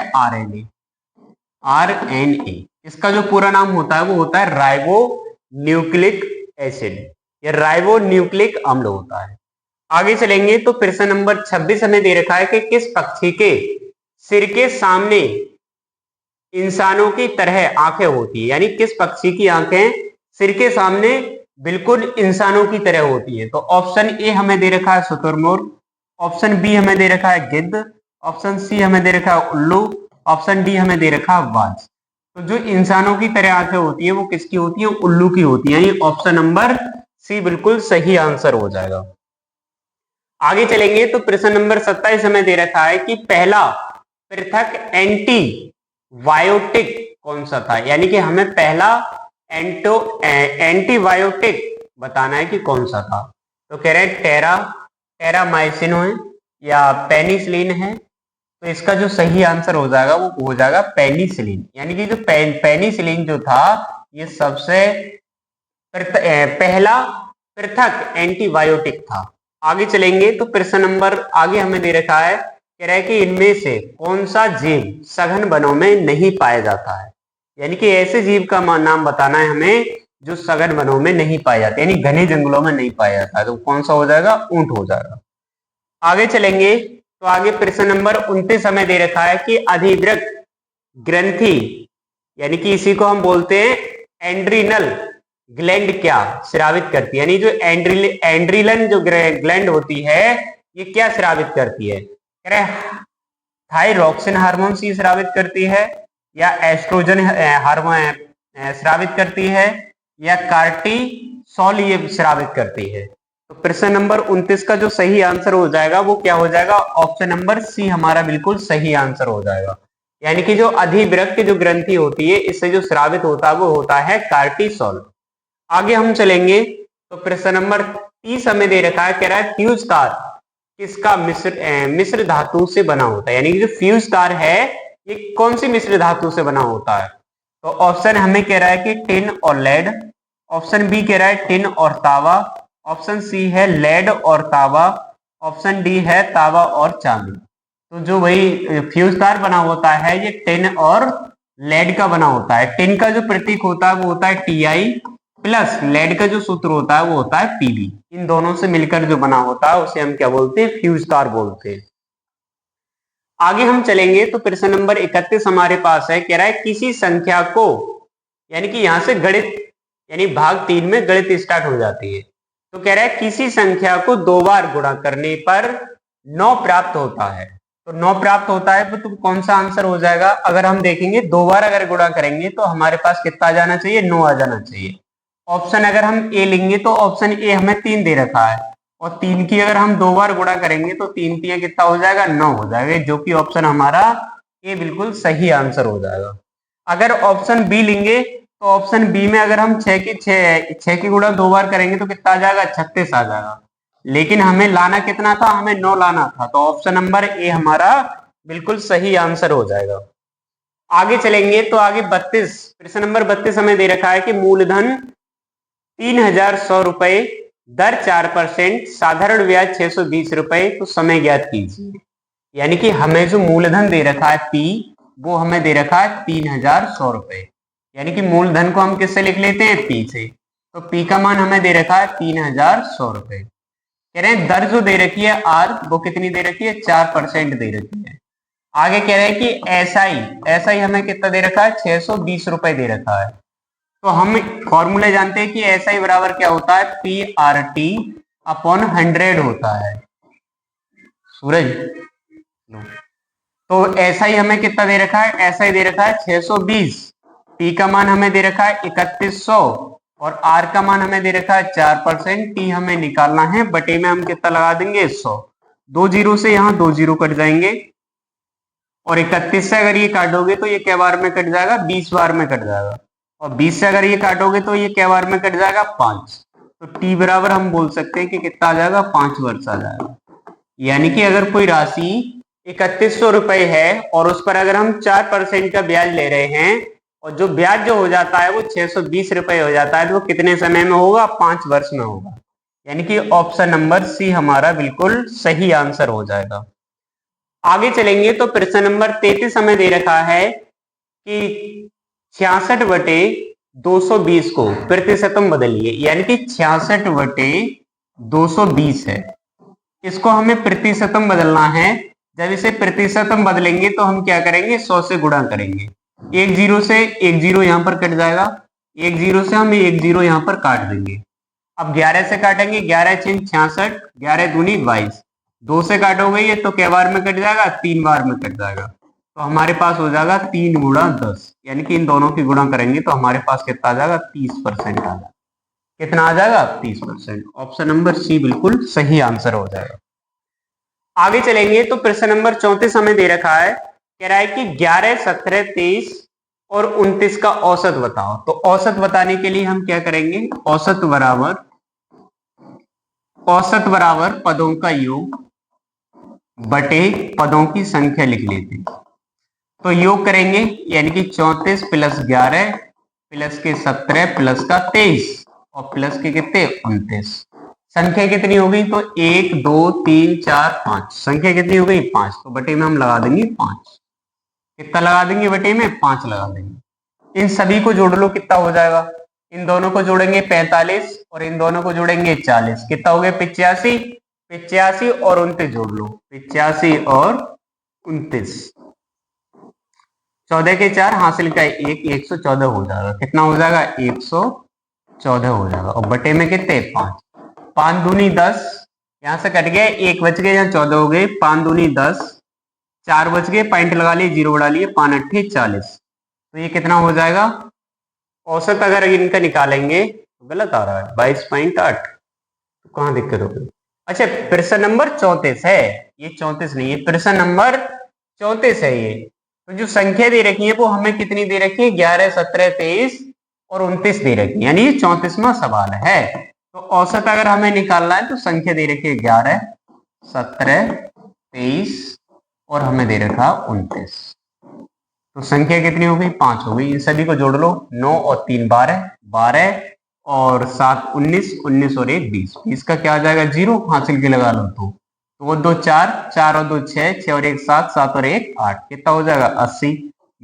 आरएनए। इसका जो पूरा नाम होता है वो होता है राइबो न्यूक्लिक एसिड। ये राइबो न्यूक्लिक अम्ल होता है। आगे चलेंगे तो प्रश्न नंबर 26 हमें दे रखा है कि किस पक्षी के सिर के सामने इंसानों की तरह आंखें होती है? यानी किस पक्षी की आंखें सिर के सामने बिल्कुल इंसानों की तरह होती है। तो ऑप्शन ए हमें दे रखा है शुतुरमुर्ग, ऑप्शन बी हमें दे रखा है गिद्ध, ऑप्शन सी हमें दे रखा है उल्लू, ऑप्शन डी हमें दे रखा है बाज। तो जो इंसानों की तरह आंखें होती है वो किसकी होती है? उल्लू की होती है। ये ऑप्शन नंबर सी बिल्कुल सही आंसर हो जाएगा। आगे चलेंगे तो प्रश्न नंबर 27 हमें दे रखा है कि पहला पृथक एंटीबायोटिक कौन सा था, यानी कि हमें पहला एंटीबायोटिक बताना है कि कौन सा था। तो कह रहे हैं टेरामाइसिन है या पेनिसिलिन है। तो इसका जो सही आंसर हो जाएगा वो हो जाएगा पेनिसिलिन, यानी कि जो पेनिसिलिन जो था ये सबसे पहला पृथक एंटीबायोटिक था। आगे चलेंगे तो प्रश्न नंबर आगे हमें दे रखा है, कह रहा है कि इनमें से कौन सा जीव सघन वनों में नहीं पाया जाता है, यानी कि ऐसे जीव का नाम बताना है हमें जो सघन वनों में नहीं पाए जाते, यानी घने जंगलों में नहीं पाया जाता है। तो कौन सा हो जाएगा? ऊंट हो जाएगा। आगे चलेंगे तो आगे प्रश्न नंबर 29 हमें दे रखा है कि अधिवृक्क ग्रंथि, यानी कि इसी को हम बोलते हैं एंड्रिनल ग्लैंड, क्या स्रावित करती है, यानी जो एंड्रिलन जो ग्लैंड होती है ये क्या स्रावित करती है? कह रहे थायरॉक्सिन हार्मोन सी स्रावित करती है, या एस्ट्रोजन हार्मोन स्रावित करती है, या कार्टिसोल ये स्रावित करती है। तो प्रश्न नंबर 29 का जो सही आंसर हो जाएगा वो क्या हो जाएगा? ऑप्शन नंबर सी हमारा बिल्कुल सही आंसर हो जाएगा, यानी कि जो अधिवृक्क जो ग्रंथि होती है इससे जो स्रावित होता है वो होता है कार्टिसोल। आगे हम चलेंगे तो प्रश्न नंबर 30 हमें दे रखा है, कह रहा है फ्यूज तार किसका मिश्र धातु से बना होता है, यानी कि जो फ्यूज तार है ये कौन सी मिश्र धातु से बना होता है? तो ऑप्शन हमें कह रहा है कि टिन और लेड, ऑप्शन बी कह रहा है टिन और तावा, ऑप्शन सी है लेड और तावा, ऑप्शन डी है तावा और चांदी। तो जो वही फ्यूज तार बना होता है ये टिन और लेड का बना होता है। टिन का जो प्रतीक होता है वो होता है Ti प्लस लेड का जो सूत्र होता है वो होता है Pb। इन दोनों से मिलकर जो बना होता है उसे हम क्या बोलते हैं? फ्यूज तार बोलते हैं। आगे हम चलेंगे तो प्रश्न नंबर 31 हमारे पास है, कह रहा है किसी संख्या को, यानी कि यहां से गणित यानी भाग 3 में गणित स्टार्ट हो जाती है। तो कह रहा है किसी संख्या को 2 बार गुणा करने पर 9 प्राप्त होता है। तो 9 प्राप्त होता है तो कौन सा आंसर हो जाएगा? अगर हम देखेंगे 2 बार अगर गुणा करेंगे तो हमारे पास कितना आ जाना चाहिए? 9 आ जाना चाहिए। ऑप्शन अगर हम ए लेंगे तो ऑप्शन ए हमें 3 दे रखा है, और 3 की अगर हम 2 बार गुणा करेंगे तो 3 3 कितना हो जाएगा? 9 हो जाएगा, जो कि ऑप्शन हमारा ए बिल्कुल सही आंसर हो जाएगा। अगर ऑप्शन बी लेंगे तो ऑप्शन बी में अगर हम 6 की गुणा 2 बार करेंगे तो कितना आ जाएगा? 36 आ जाएगा। लेकिन हमें लाना कितना था? हमें 9 लाना था। तो ऑप्शन नंबर ए हमारा बिल्कुल सही आंसर हो जाएगा। आगे चलेंगे तो आगे 32 प्रश्न नंबर 32 हमें दे रखा है कि मूलधन 3100 रुपए, दर 4%, साधारण ब्याज 620 रुपए, तो समय ज्ञात कीजिए। यानी कि हमें जो मूलधन दे रखा है पी वो हमें दे रखा है 3100 रुपए, यानी कि मूलधन को हम किससे लिख लेते हैं? पी से। तो पी का मान हमें दे रखा है 3100 रुपए। कह रहे हैं दर जो दे रखी है आर वो कितनी दे रखी है? 4% दे रखी है। आगे कह रहे हैं कि एसआई हमें कितना दे रखा है? 620 रुपए दे रखा है। तो हम फॉर्मूले जानते हैं कि एसआई बराबर क्या होता है? पी आर टी अपॉन 100 होता है। सूरज, तो एसआई हमें कितना दे रखा है? एसआई दे रखा है 620, टी का मान हमें दे रखा है 3100 और आर का मान हमें दे रखा है 4%। टी हमें निकालना है, बटे में हम कितना लगा देंगे? 100। 2 जीरो से यहाँ 2 जीरो कट जाएंगे, और 31 से अगर ये काटोगे तो ये क्या बार में कट जाएगा? 20 बार में कट जाएगा, और 20 से अगर ये काटोगे तो ये क्या बार में कट जाएगा? 5। तो टी बराबर हम बोल सकते हैं कि कितना आ जाएगा? 5 वर्ष आ जाएगा। यानी कि अगर कोई राशि 3100 रुपए है और उस पर अगर हम 4% का ब्याज ले रहे हैं और जो ब्याज जो हो जाता है वो 620 रुपए हो जाता है, तो वो कितने समय में होगा? 5 वर्ष में होगा। यानी कि ऑप्शन नंबर सी हमारा बिल्कुल सही आंसर हो जाएगा। आगे चलेंगे तो प्रश्न नंबर 33 हमें दे रखा है कि 66/220 को प्रतिशतम बदलिए, यानी कि 66/220 है, इसको हमें प्रतिशतम बदलना है। जब इसे प्रतिशतम बदलेंगे तो हम क्या करेंगे? 100 से गुणा करेंगे। 1 जीरो से 1 जीरो यहाँ पर कट जाएगा, 1 जीरो से हम 1 जीरो यहाँ पर काट देंगे, अब 11 से काटेंगे, 11 × 66, 11 दूनी 22, 2 से काटोगे ये तो कै बार में कट जाएगा, 3 बार में कट जाएगा। तो हमारे पास हो जाएगा 3 × 10, यानी कि इन दोनों की गुणा करेंगे तो हमारे पास कितना आ जाएगा, 30% आ जाएगा। कितना आ जाएगा, 30%। ऑप्शन नंबर सी बिल्कुल सही आंसर हो जाएगा। आगे चलेंगे तो प्रश्न नंबर 34 हमें दे रखा है, कह रहा है कि 11, 17, 23 और 29 का औसत बताओ। तो औसत बताने के लिए हम क्या करेंगे, औसत बराबर पदों का योग बटे पदों की संख्या लिख लेते हैं। तो योग करेंगे, यानी कि 34 + 11 प्लस के 17 प्लस का 23 और प्लस के कितने, 29। संख्या कितनी हो गई, तो 1 2 3 4 5, संख्या कितनी हो गई, 5। तो बटे में हम लगा देंगे 5। कितना लगा देंगे, बटे में 5 लगा देंगे। इन सभी को जोड़ लो, कितना हो जाएगा, इन दोनों को जोड़ेंगे 45 और इन दोनों को जोड़ेंगे 40, कितना हो गया, 85। 85 और 29 जोड़ लो, 85 और 29, 14 के 4 हासिल का 1, 114 हो जाएगा। कितना हो जाएगा, 114 हो जाएगा। और बटे में कितने, 5। 5 दूनी 10, यहां से कट गए, 1 बच गए, यहाँ 14 हो गए। 5 दूनी 10, 4 बच गए, पॉइंट लगा लिए, 0 बढ़ा लिए, 5 8 40। तो ये कितना हो जाएगा, औसत अगर इनका निकालेंगे तो गलत आ रहा है, 22.8। तो कहां दिक्कत होगी। अच्छा, प्रश्न नंबर 34 है ये, 34 नहीं है, प्रश्न नंबर 34 है ये। तो जो संख्या दे रखी है वो हमें कितनी दे रखी है, 11, 17, 23 और 29 दे रखी है, यानी ये 34वां सवाल है। तो औसत अगर हमें निकालना है तो संख्या दे रखी है 11, 17, 23 और हमें दे रखा 29। तो संख्या कितनी हो गई, 5 हो गई। इन सभी को जोड़ लो, 9 और 3 12, 12 और 7 19, 19 और 1 20, 20 का क्या आ जाएगा, 0, हासिल के लगा लो। तो वो 2 4, 4 और 2 6, 6 और 1 7, 7 और 1 8, कितना हो जाएगा, 80।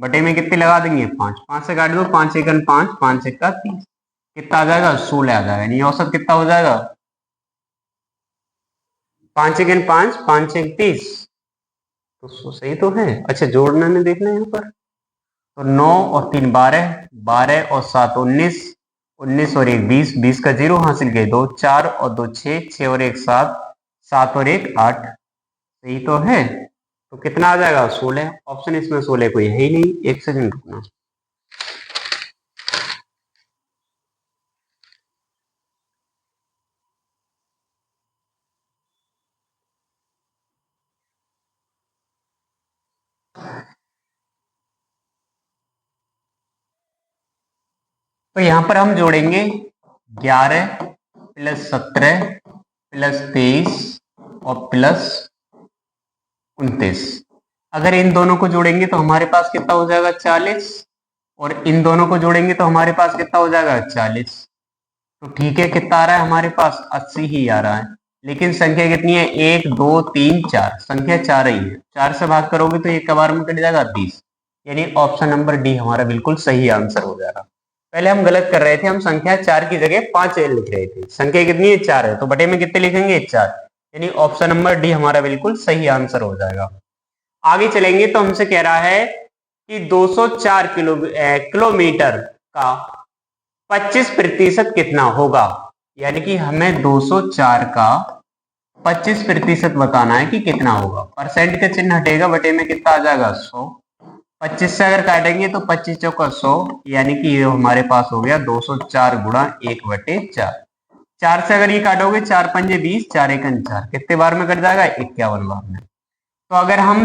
बटे में कितने लगा देंगे, 5, 5 से काट दो, 5 1 5, 5 1 30, कितना आ जाएगा, 16 आ जाएगा। यानी औसत कितना हो जाएगा, 5 1 5, 5 1 30। तो सही तो है। अच्छा, जोड़ने में देखना है यहाँ पर, तो 9 और 3 12, 12 और 7 19, 19 और 1 20, 20 का 0, हासिल गए 2, 4 और 2 6, 6 और 1 7, 7 और 1 8, सही तो है। तो कितना आ जाएगा, 16। ऑप्शन इसमें 16 कोई है ही नहीं। 1 सेकंड रुकना। तो यहां पर हम जोड़ेंगे 11 + 17 + 23 और प्लस 29। अगर इन दोनों को जोड़ेंगे तो हमारे पास कितना हो जाएगा, 40, और इन दोनों को जोड़ेंगे तो हमारे पास कितना हो जाएगा, 40। तो ठीक है, कितना आ रहा है हमारे पास, 80 ही आ रहा है। लेकिन संख्या कितनी है, 1 2 3 4, संख्या 4 ही है। 4 से भाग करोगे तो एक बार में कट जाएगा, 20। यानी ऑप्शन नंबर डी हमारा बिल्कुल सही आंसर हो जाएगा। पहले हम गलत कर रहे थे, हम संख्या 4 की जगह 5 लिख रहे थे। संख्या कितनी है, 4 है, तो बटे में कितने लिखेंगे, 4। यानी ऑप्शन नंबर डी हमारा बिल्कुल सही आंसर हो जाएगा। आगे चलेंगे तो हमसे कह रहा है कि 204 किलोमीटर का 25% कितना होगा। यानी कि हमें 204 का 25% बताना है कि कितना होगा। परसेंट का चिन्ह हटेगा, बटे में कितना आ जाएगा, 100। 25 से अगर काटेंगे तो 25 चौका 100, यानी कि ये हमारे पास हो गया 204 गुणा 1/4। 4 से अगर ये काटोगे, 4 पंजे 20, 4 1 4, कितने बार में कट जाएगा, 51 बार में। तो अगर हम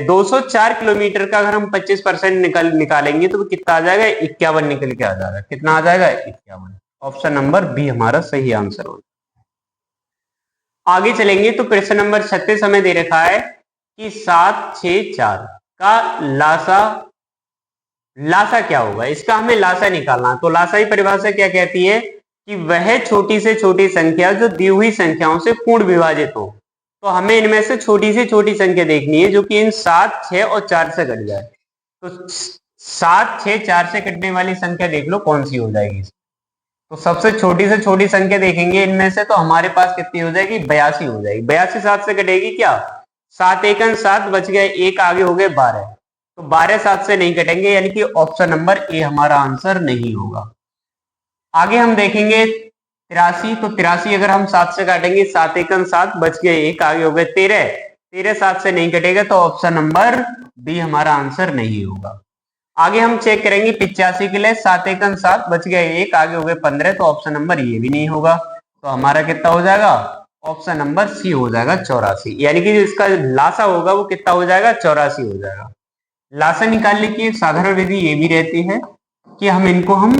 204 किलोमीटर का अगर हम 25% निकालेंगे तो कितना आ जाएगा, 51 निकल के आ जाएगा। कितना आ जाएगा, 51। ऑप्शन नंबर बी हमारा सही आंसर होगा। आगे चलेंगे तो प्रश्न नंबर 36 हमें दे रखा है कि 764 का लासा क्या होगा। इसका हमें लासा निकालना। तो लासा की परिभाषा क्या कहती है कि वह छोटी से छोटी संख्या जो दी हुई संख्याओं से पूर्ण विभाजित हो। तो हमें इनमें से छोटी संख्या देखनी है जो कि इन 7 6 और 4 से कट जाए। तो 7 6 4 से कटने वाली संख्या देख लो कौन सी हो जाएगी। तो सबसे छोटी संख्या देखेंगे इनमें से, तो हमारे पास कितनी हो जाएगी, 82 हो जाएगी। 82 7 से कटेगी क्या, 7 1 7 बच गए, एक आगे हो गए 12। तो 12 7 से नहीं कटेंगे, यानी कि ऑप्शन नंबर ए हमारा आंसर नहीं होगा। आगे हम देखेंगे 83, तो 83 अगर हम 7 से काटेंगे, 7 एकम 7, बच गए 1, आगे हो गए 13, 13 7 से नहीं कटेगा तो ऑप्शन नंबर बी हमारा आंसर नहीं होगा। आगे हम चेक करेंगे 85 के लिए, 7 एकम 7, बच गए 1, आगे हो गए 15, तो ऑप्शन नंबर ये भी नहीं होगा। तो हमारा कितना हो जाएगा, ऑप्शन नंबर सी हो जाएगा 84, यानी कि जो इसका लासा होगा वो कितना हो जाएगा, 84 हो जाएगा। लासा निकालने की एक साधारण विधि ये भी रहती है कि हम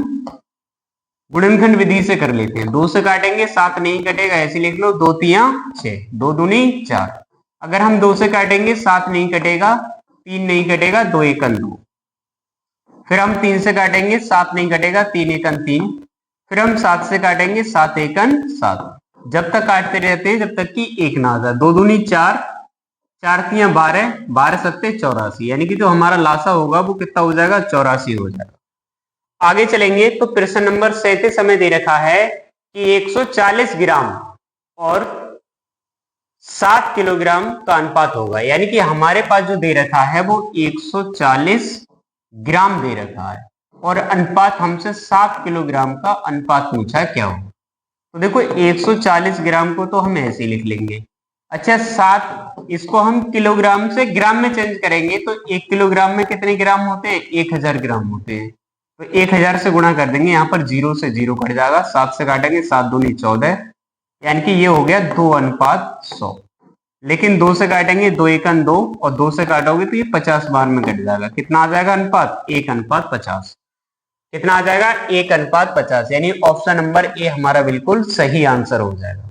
गुणनखंड विधि से कर लेते हैं। 2 से काटेंगे 7 नहीं कटेगा, ऐसे लिख लो, 2 तिया 6, 2 दूनी 4। अगर हम 2 से काटेंगे 7 नहीं कटेगा, 3 नहीं कटेगा, 2 एकन 2। फिर हम 3 से काटेंगे 7 नहीं कटेगा, 3 एकन 3। फिर हम 7 से काटेंगे 7 एकन 7। जब तक काटते रहते हैं जब तक कि 1 ना आ जाए। 2 दूनी 4, 4 तिया 12, 12 सत्ते 84, यानी कि जो हमारा लासा होगा वो कितना हो जाएगा, 84 हो जाएगा। आगे चलेंगे तो प्रश्न नंबर 37 हमें दे रखा है कि 140 ग्राम और 7 किलोग्राम का अनुपात होगा, यानी कि हमारे पास जो दे रखा है वो 140 ग्राम दे रखा है और अनुपात हमसे 7 किलोग्राम का अनुपात पूछा है, क्या होगा। तो देखो 140 ग्राम को तो हम ऐसे ही लिख लेंगे। अच्छा 7, इसको हम किलोग्राम से ग्राम में चेंज करेंगे तो 1 किलोग्राम में कितने ग्राम होते हैं, 1000 ग्राम होते हैं। तो 1000 से गुणा कर देंगे, यहाँ पर 0 से 0 कट जाएगा, 7 से काटेंगे 7 दूनी 14, यानी कि ये हो गया 2:100। लेकिन 2 से काटेंगे 2 एकन 2 और 2 से काटोगे तो ये 50 बार में कट जाएगा। कितना आ जाएगा अनुपात, 1:50। कितना आ जाएगा, 1:50, यानी ऑप्शन नंबर ए हमारा बिल्कुल सही आंसर हो जाएगा।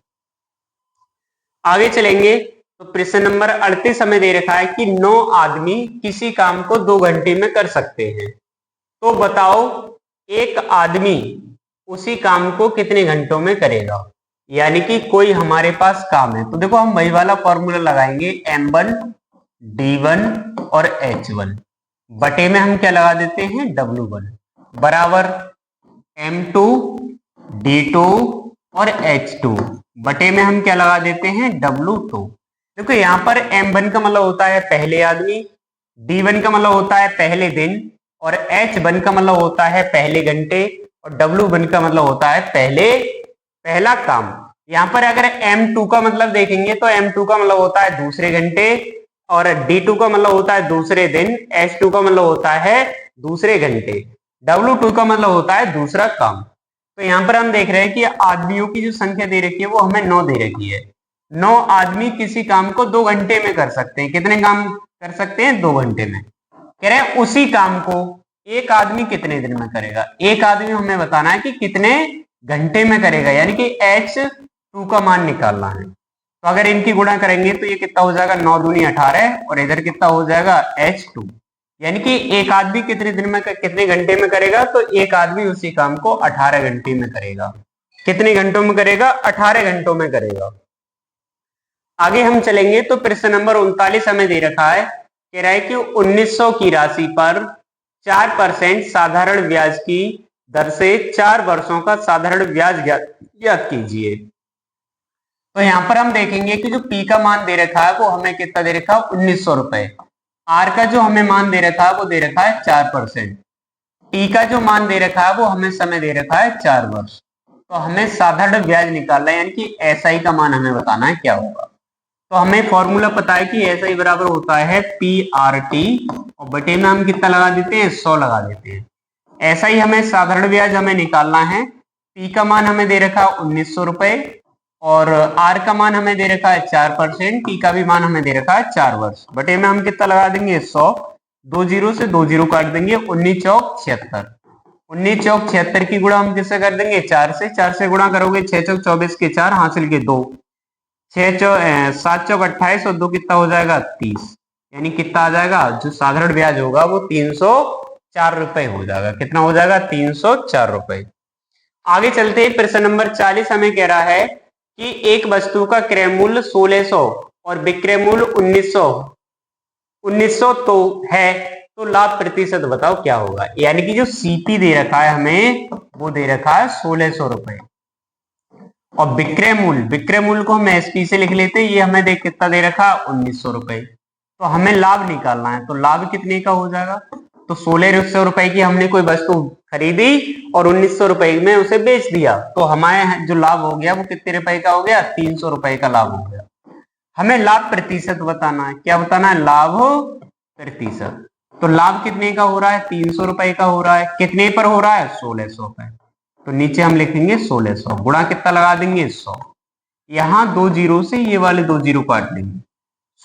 आगे चलेंगे तो प्रश्न नंबर 38 हमें दे रखा है कि 9 आदमी किसी काम को 2 घंटे में कर सकते हैं, तो बताओ एक आदमी उसी काम को कितने घंटों में करेगा। यानी कि कोई हमारे पास काम है, तो देखो हम वही वाला फॉर्मूला लगाएंगे, M1 D1 और H1 बटे में हम क्या लगा देते हैं, W1 बराबर M2 D2 और H2 बटे में हम क्या लगा देते हैं, W2। देखो यहाँ पर M1 का मतलब होता है पहले आदमी, D1 का मतलब होता है पहले दिन और H1 का मतलब होता है पहले घंटे और W1 का मतलब होता है पहला काम। यहाँ पर अगर M2 का मतलब देखेंगे तो M2 का मतलब होता है दूसरे घंटे और D2 का मतलब होता है दूसरे दिन, H2 का मतलब होता है दूसरे घंटे, W2 का मतलब होता है दूसरा काम। तो यहाँ पर हम देख रहे हैं कि आदमियों की जो संख्या दे रखी है वो हमें 9 दे रखी है। 9 आदमी किसी काम को 2 घंटे में कर सकते हैं। कितने काम कर सकते हैं, 2 घंटे में। कह रहे हैं उसी काम को एक आदमी कितने दिन में करेगा। एक आदमी हमें बताना है कि कितने घंटे में करेगा, यानी कि H2 का मान निकालना है। तो अगर इनकी गुणा करेंगे तो ये कितना हो जाएगा, 9 दूनी 18 और इधर कितना हो जाएगा H2, यानी कि एक आदमी कितने दिन में कितने घंटे में करेगा, तो एक आदमी उसी काम को 18 घंटे में करेगा। कितने घंटों में करेगा, 18 घंटों में करेगा। आगे हम चलेंगे तो प्रश्न नंबर 39 हमें दे रखा है, कह रहा है कि 1900 की राशि पर 4% साधारण ब्याज की दर से 4 वर्षों का साधारण ब्याज ज्ञात कीजिए। तो यहाँ पर हम देखेंगे कि जो P का मान दे रखा है वो हमें कितना दे रखा है, 1900 रुपए। R का जो हमें मान दे रखा है वो दे रखा है 4%। T का जो मान दे रखा है वो हमें समय दे रखा है 4 वर्ष। तो हमें साधारण ब्याज निकालना है, यानी कि SI का मान हमें बताना है क्या होगा। तो हमें फॉर्मूला पता है कि SI बराबर होता है PRT और बटे में हम कितना लगा देते हैं, 100 लगा देते हैं। SI हमें साधारण ब्याज हमें निकालना है। P का मान हमें दे रखा है 1900 रुपए और R का मान हमें दे रखा है 4%, T का भी मान हमें दे रखा है 4 वर्ष। बटे में हम कितना लगा देंगे, 100, 2 जीरो से 2 जीरो काट देंगे, 19 चौक 76। 19 चौक 76 की गुणा हम किससे कर देंगे, 4 से गुणा करोगे, 6 चौक 24 के 4 हासिल के 2, 7 चौक 28 और 2 कितना हो जाएगा, 30। यानी कितना आ जाएगा, जो साधारण ब्याज होगा वो 304 रुपए हो जाएगा। कितना हो जाएगा, 304 रुपए। आगे चलते हैं, प्रश्न नंबर 40 हमें कह रहा है कि एक वस्तु का क्रय मूल्य 1600 और विक्रय मूल्य 1900 तो है, तो लाभ प्रतिशत बताओ क्या होगा। यानी कि जो CP दे रखा है हमें वो दे रखा है 1600 रुपए और विक्रय मूल्य को हम SP से लिख लेते हैं, ये हमें देख कितना दे रखा है, 1900 रुपए। तो हमें लाभ निकालना है, तो लाभ कितने का हो जाएगा, तो 1600 रुपए की हमने कोई वस्तु खरीदी और 1900 रुपए में उसे बेच दिया, तो हमारे जो लाभ हो गया वो कितने रुपए का हो गया, 300 रुपए का लाभ हो गया। हमें लाभ प्रतिशत बताना है। क्या बताना है, लाभ प्रतिशत। तो लाभ कितने का हो रहा है, 300 रुपए का हो रहा है। कितने पर हो रहा है, 1600 पे। तो नीचे हम लिखेंगे 1600 गुणा कितना लगा देंगे, 100। यहाँ 2 जीरो से ये वाले 2 जीरो काट लेंगे।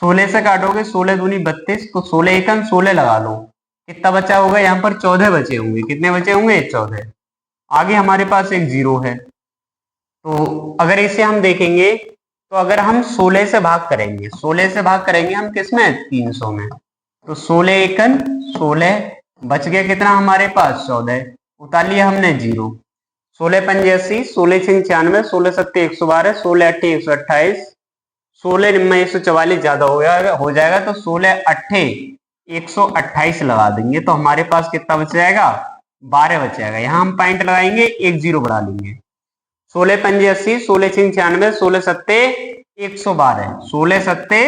16 से काटोगे, 16 दूनी 32, तो 16 एकम 16 लगा लो। कितना बचा होगा, यहाँ पर 14 बचे होंगे। कितने बचे होंगे, 14। आगे हमारे पास एक जीरो है, तो अगर इसे हम देखेंगे तो अगर हम 16 से भाग करेंगे, 16 से भाग करेंगे हम किसमें, 300 में, तो 16 एकन 16, बच गया कितना हमारे पास, 14। उतार लिया हमने जीरो। 16 पंजे 80, 16 छिंग 96, 16 सत्ते 112, 16 अट्ठे 128, 16 निम्न 144 ज्यादा हो जाएगा, तो 16 अट्ठे 128 लगा देंगे, तो हमारे पास कितना बच जाएगा, 12 बच जाएगा। यहाँ हम पॉइंट लगाएंगे, एक जीरो बढ़ा लेंगे। 16 पंजे 80, 16 छिंग 96, 16 सत्ते 112, 16 सत्ते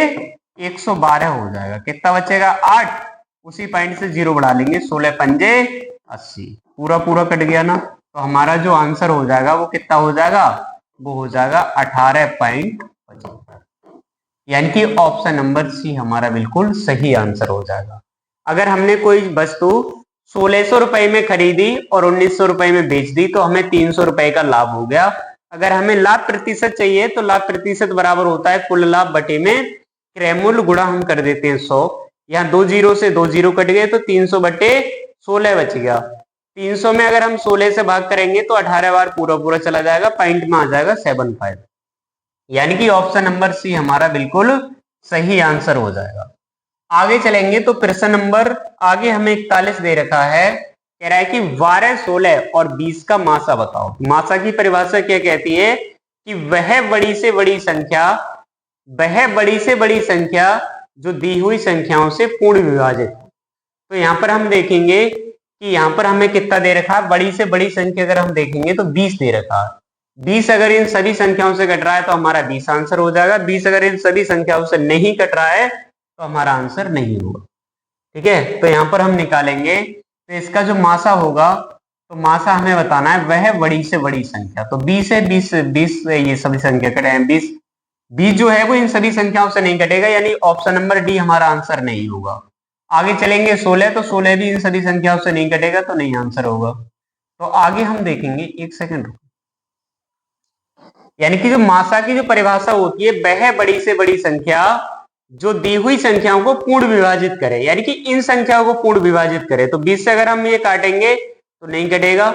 112 हो जाएगा। कितना बचेगा, 8। उसी पॉइंट से जीरो बढ़ा लेंगे, 16 पंजे 80, पूरा पूरा कट गया ना। तो हमारा जो आंसर हो जाएगा वो कितना हो जाएगा, वो हो जाएगा 18.75, यानी कि ऑप्शन नंबर सी हमारा बिल्कुल सही आंसर हो जाएगा। अगर हमने कोई वस्तु 1600 रुपए में खरीदी और 1900 रुपए में बेच दी, तो हमें 300 रुपए का लाभ हो गया। अगर हमें लाभ प्रतिशत चाहिए, तो लाभ प्रतिशत बराबर होता है कुल लाभ बटे में क्रय मूल्य गुणा हम कर देते हैं 100। यहाँ 2 जीरो से 2 जीरो कट गए, तो 300 बटे 16 बच गया। 300 में अगर हम 16 से भाग करेंगे तो 18 बार पूरा पूरा चला जाएगा, पॉइंट में आ जाएगा 75, यानी कि ऑप्शन नंबर सी हमारा बिल्कुल सही आंसर हो जाएगा। आगे चलेंगे तो प्रश्न नंबर आगे हमें 41 दे रखा है। कह रहा है कि 12, 16 और 20 का मासा बताओ। मासा की परिभाषा क्या कहती है कि वह बड़ी से बड़ी संख्या जो दी हुई संख्याओं से पूर्ण विभाजित। तो यहाँ पर हम देखेंगे कि यहाँ पर हमें कितना दे रखा है, बड़ी से बड़ी संख्या अगर हम देखेंगे तो 20 दे रखा है। 20 अगर इन सभी संख्याओं से कट रहा है तो हमारा 20 आंसर हो जाएगा। 20 अगर इन सभी संख्याओं से नहीं कट रहा है तो हमारा आंसर नहीं होगा। ठीक है, तो यहाँ पर हम निकालेंगे, तो इसका जो मासा होगा, तो मासा हमें बताना है वह बड़ी से बड़ी संख्या। तो 20 है, 20 ये सभी संख्या कटे हैं, 20 जो है वो इन सभी संख्याओं से नहीं कटेगा, यानी ऑप्शन नंबर डी हमारा आंसर नहीं होगा। आगे चलेंगे 16, तो 16 भी इन सभी संख्याओं से नहीं कटेगा, तो नहीं आंसर होगा। तो आगे हम देखेंगे, एक सेकंड, यानी कि जो मासा की जो परिभाषा होती है, वह बड़ी से बड़ी संख्या जो दी हुई संख्याओं को पूर्ण विभाजित करे, यानी कि इन संख्याओं को पूर्ण विभाजित करे। तो 20 से अगर हम ये काटेंगे तो नहीं कटेगा।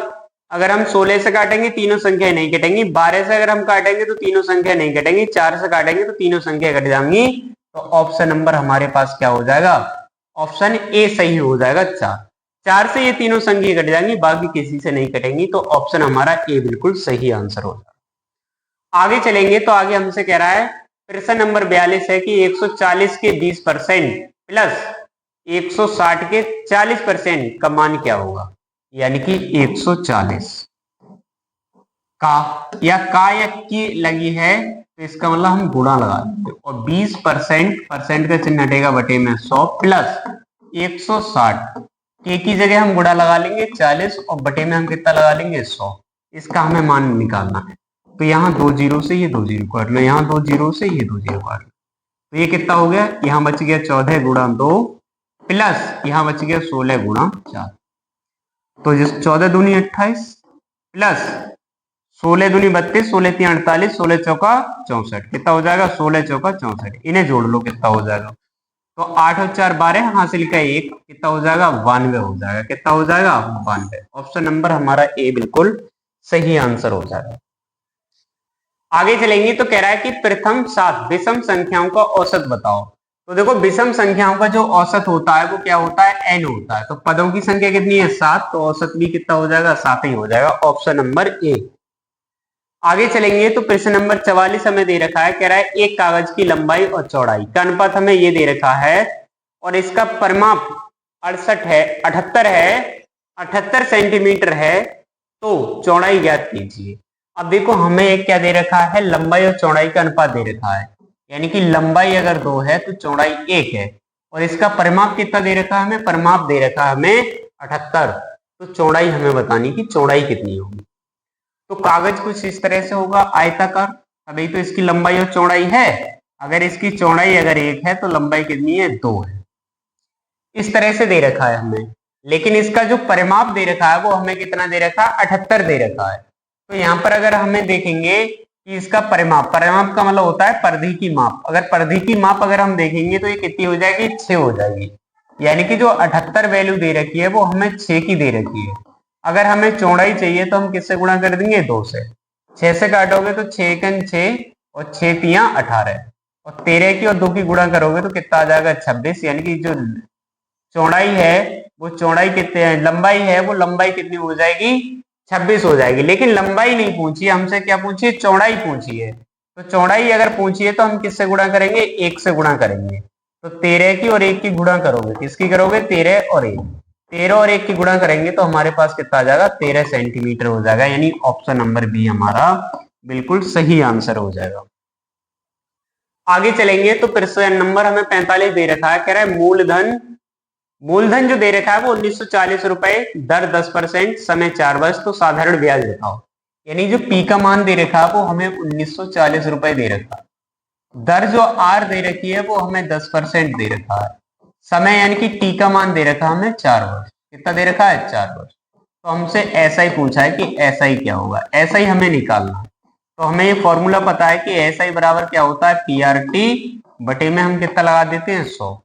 अगर हम 16 से काटेंगे तीनों संख्याएं नहीं कटेंगी। 12 से अगर हम काटेंगे तो तीनों संख्या नहीं कटेंगी। 4 से काटेंगे तो तीनों संख्या कट जाएंगी। तो ऑप्शन नंबर हमारे पास क्या हो जाएगा, ऑप्शन ए सही हो जाएगा। 4 से ये तीनों संख्या कट जाएंगी, बाकी किसी से नहीं कटेंगी, तो ऑप्शन हमारा ए बिल्कुल सही आंसर हो जाएगा। आगे चलेंगे तो आगे हमसे कह रहा है प्रश्न नंबर 42 है कि 140 के 20% प्लस 160 के 40% का मान क्या होगा, यानी कि 140 का या की लगी है, तो इसका मतलब हम गुणा लगा देते हैं, और 20% परसेंट का चिन्ह हटेगा, बटे में 100 प्लस 160 के की जगह हम गुणा लगा लेंगे 40 और बटे में हम कितना लगा लेंगे 100। इसका हमें मान निकालना है। तो यहाँ 2 जीरो से ये 2 जीरो काट लो, यहाँ 2 जीरो से ये 2 जीरो काट लो, तो ये कितना हो गया, यहाँ बच गया 14 गुणा 2 प्लस यहाँ बच गया 16 गुणा 4। तो जिस 14 दूनी 28 प्लस 16 दूनी 32, 16 तीन 48, 16 चौका 64, कितना हो जाएगा 16 चौका 64। इन्हें जोड़ लो, कितना हो जाएगा, तो 8 और 4 12, हासिल का 1, कितना हो जाएगा 92 हो जाएगा। कितना हो जाएगा 92। ऑप्शन नंबर हमारा ए बिल्कुल सही आंसर हो जाएगा। आगे चलेंगे तो कह रहा है कि प्रथम 7 विषम संख्याओं का औसत बताओ। तो देखो विषम संख्याओं का जो औसत होता है वो क्या होता है, n होता है। तो पदों की संख्या कितनी है 7, तो औसत भी कितना हो जाएगा 7 ही हो जाएगा, ऑप्शन नंबर ए। आगे चलेंगे तो प्रश्न नंबर 44 हमें दे रखा है, कह रहा है एक कागज की लंबाई और चौड़ाई का अनुपात हमें ये दे रखा है और इसका परिमाप 78 सेंटीमीटर है, तो चौड़ाई ज्ञात कीजिए। अब देखो हमें एक क्या दे रखा है, लंबाई और चौड़ाई का अनुपात दे रखा है, यानी कि लंबाई अगर 2 है तो चौड़ाई 1 है, और इसका परिमाप कितना दे रखा है हमें, परिमाप दे रखा है हमें 78, तो चौड़ाई हमें बतानी कि चौड़ाई कितनी होगी। तो कागज कुछ इस तरह से होगा, आयताकार। अभी तो इसकी लंबाई और चौड़ाई है, अगर इसकी चौड़ाई अगर 1 है तो लंबाई कितनी है, 2 है। इस तरह से दे रखा है हमें, लेकिन इसका जो परिमाप दे रखा है वो हमें कितना दे रखा है, 78 दे रखा है। तो यहाँ पर अगर हमें देखेंगे कि इसका परिमाप का मतलब होता है परिधि की माप। अगर परिधि की माप अगर हम देखेंगे तो ये कितनी हो जाएगी, 6 हो जाएगी। यानी कि जो 78 वैल्यू दे रखी है वो हमें 6 की दे रखी है। अगर हमें चौड़ाई चाहिए तो हम किससे गुणा कर देंगे, 2 से। 6 से काटोगे तो 6 कन 6 और 6 तियां 18 और 13 की और 2 की गुणा करोगे तो कितना आ जाएगा, 26। यानी कि जो चौड़ाई है वो चौड़ाई कितने, लंबाई है वो लंबाई कितनी हो जाएगी, 26 हो जाएगी। लेकिन लंबाई नहीं पूछी हमसे, क्या पूछी, चौड़ाई पूछी है। तो चौड़ाई अगर पूछी है तो हम किससे गुणा करेंगे, 1 से गुणा करेंगे। तो 13 की और 1 की गुणा करोगे, किसकी करोगे, 13 और 1। 13 और 1 की गुणा करेंगे तो हमारे पास कितना आ जाएगा, 13 सेंटीमीटर हो जाएगा। यानी ऑप्शन नंबर बी हमारा बिल्कुल सही आंसर हो जाएगा। आगे चलेंगे तो प्रश्न नंबर हमें 45 दे रखा है, कह रहा है मूलधन जो दे रखा है वो 1940 रुपए, दर 10%, समय 4 वर्ष, तो साधारण ब्याज बताओ। यानी जो पी का मान दे रखा है वो हमें 1940 रुपए दे रखा है, दर जो आर दे रखी है वो हमें 10% दे रखा है, समय यानी कि टी का मान दे रखा है हमें 4 वर्ष। कितना दे रखा है, 4 वर्ष। तो हमसे ऐसा ही पूछा है कि ऐसा ही क्या होगा, ऐसा ही हमें निकालना है। तो हमें ये फॉर्मूला पता है कि ऐसा ही बराबर क्या होता है, पी आर टी बटे में हम कितना लगा देते हैं, 100।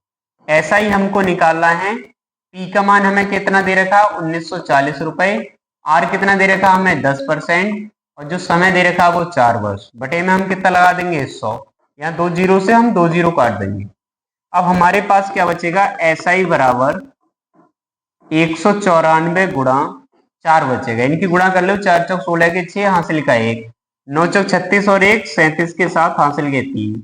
ऐसा ही हमको निकालना है। पी का मान हमें कितना दे रखा, 1940 रुपए, आर कितना दे रखा हमें 10%, और जो समय दे रखा वो 4 वर्ष, बटे में हम कितना लगा देंगे, 100। यहाँ 2 जीरो से हम 2 जीरो काट देंगे। अब हमारे पास क्या बचेगा, ऐसा ही बराबर 194 गुणा 4 बचेगा। इनकी गुणा कर लो, 4 चौक 16 के 6, हासिल का 1, 9 चौक 36 और 1 37 के 7, हासिल के 3,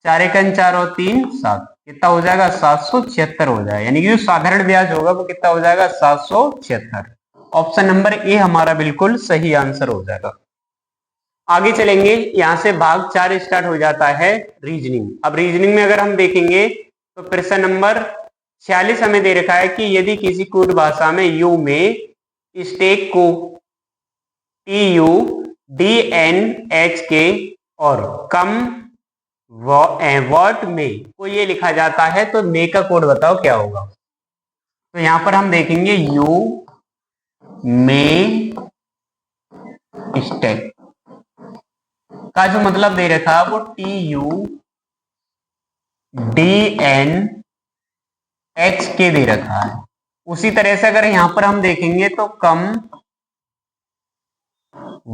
4 एकन 4 और 3 7, कितना हो जाएगा, 776 हो जाएगा। यानी कि जो साधारण ब्याज होगा वो कितना हो जाएगा, 776। ऑप्शन नंबर ए हमारा बिल्कुल सही आंसर हो जाएगा। आगे चलेंगे, यहां से भाग 4 स्टार्ट हो जाता है रीजनिंग। अब रीजनिंग में अगर हम देखेंगे तो प्रश्न नंबर 46 हमें दे रखा है कि यदि किसी कूट भाषा में यू में स्टेक को TU DNHK और कम वर्ड में को ये लिखा जाता है, तो मे का कोड बताओ क्या होगा। तो यहां पर हम देखेंगे यू में स्टेक का जो मतलब दे रखा है वो TU DNHK दे रखा है। उसी तरह से अगर यहां पर हम देखेंगे तो कम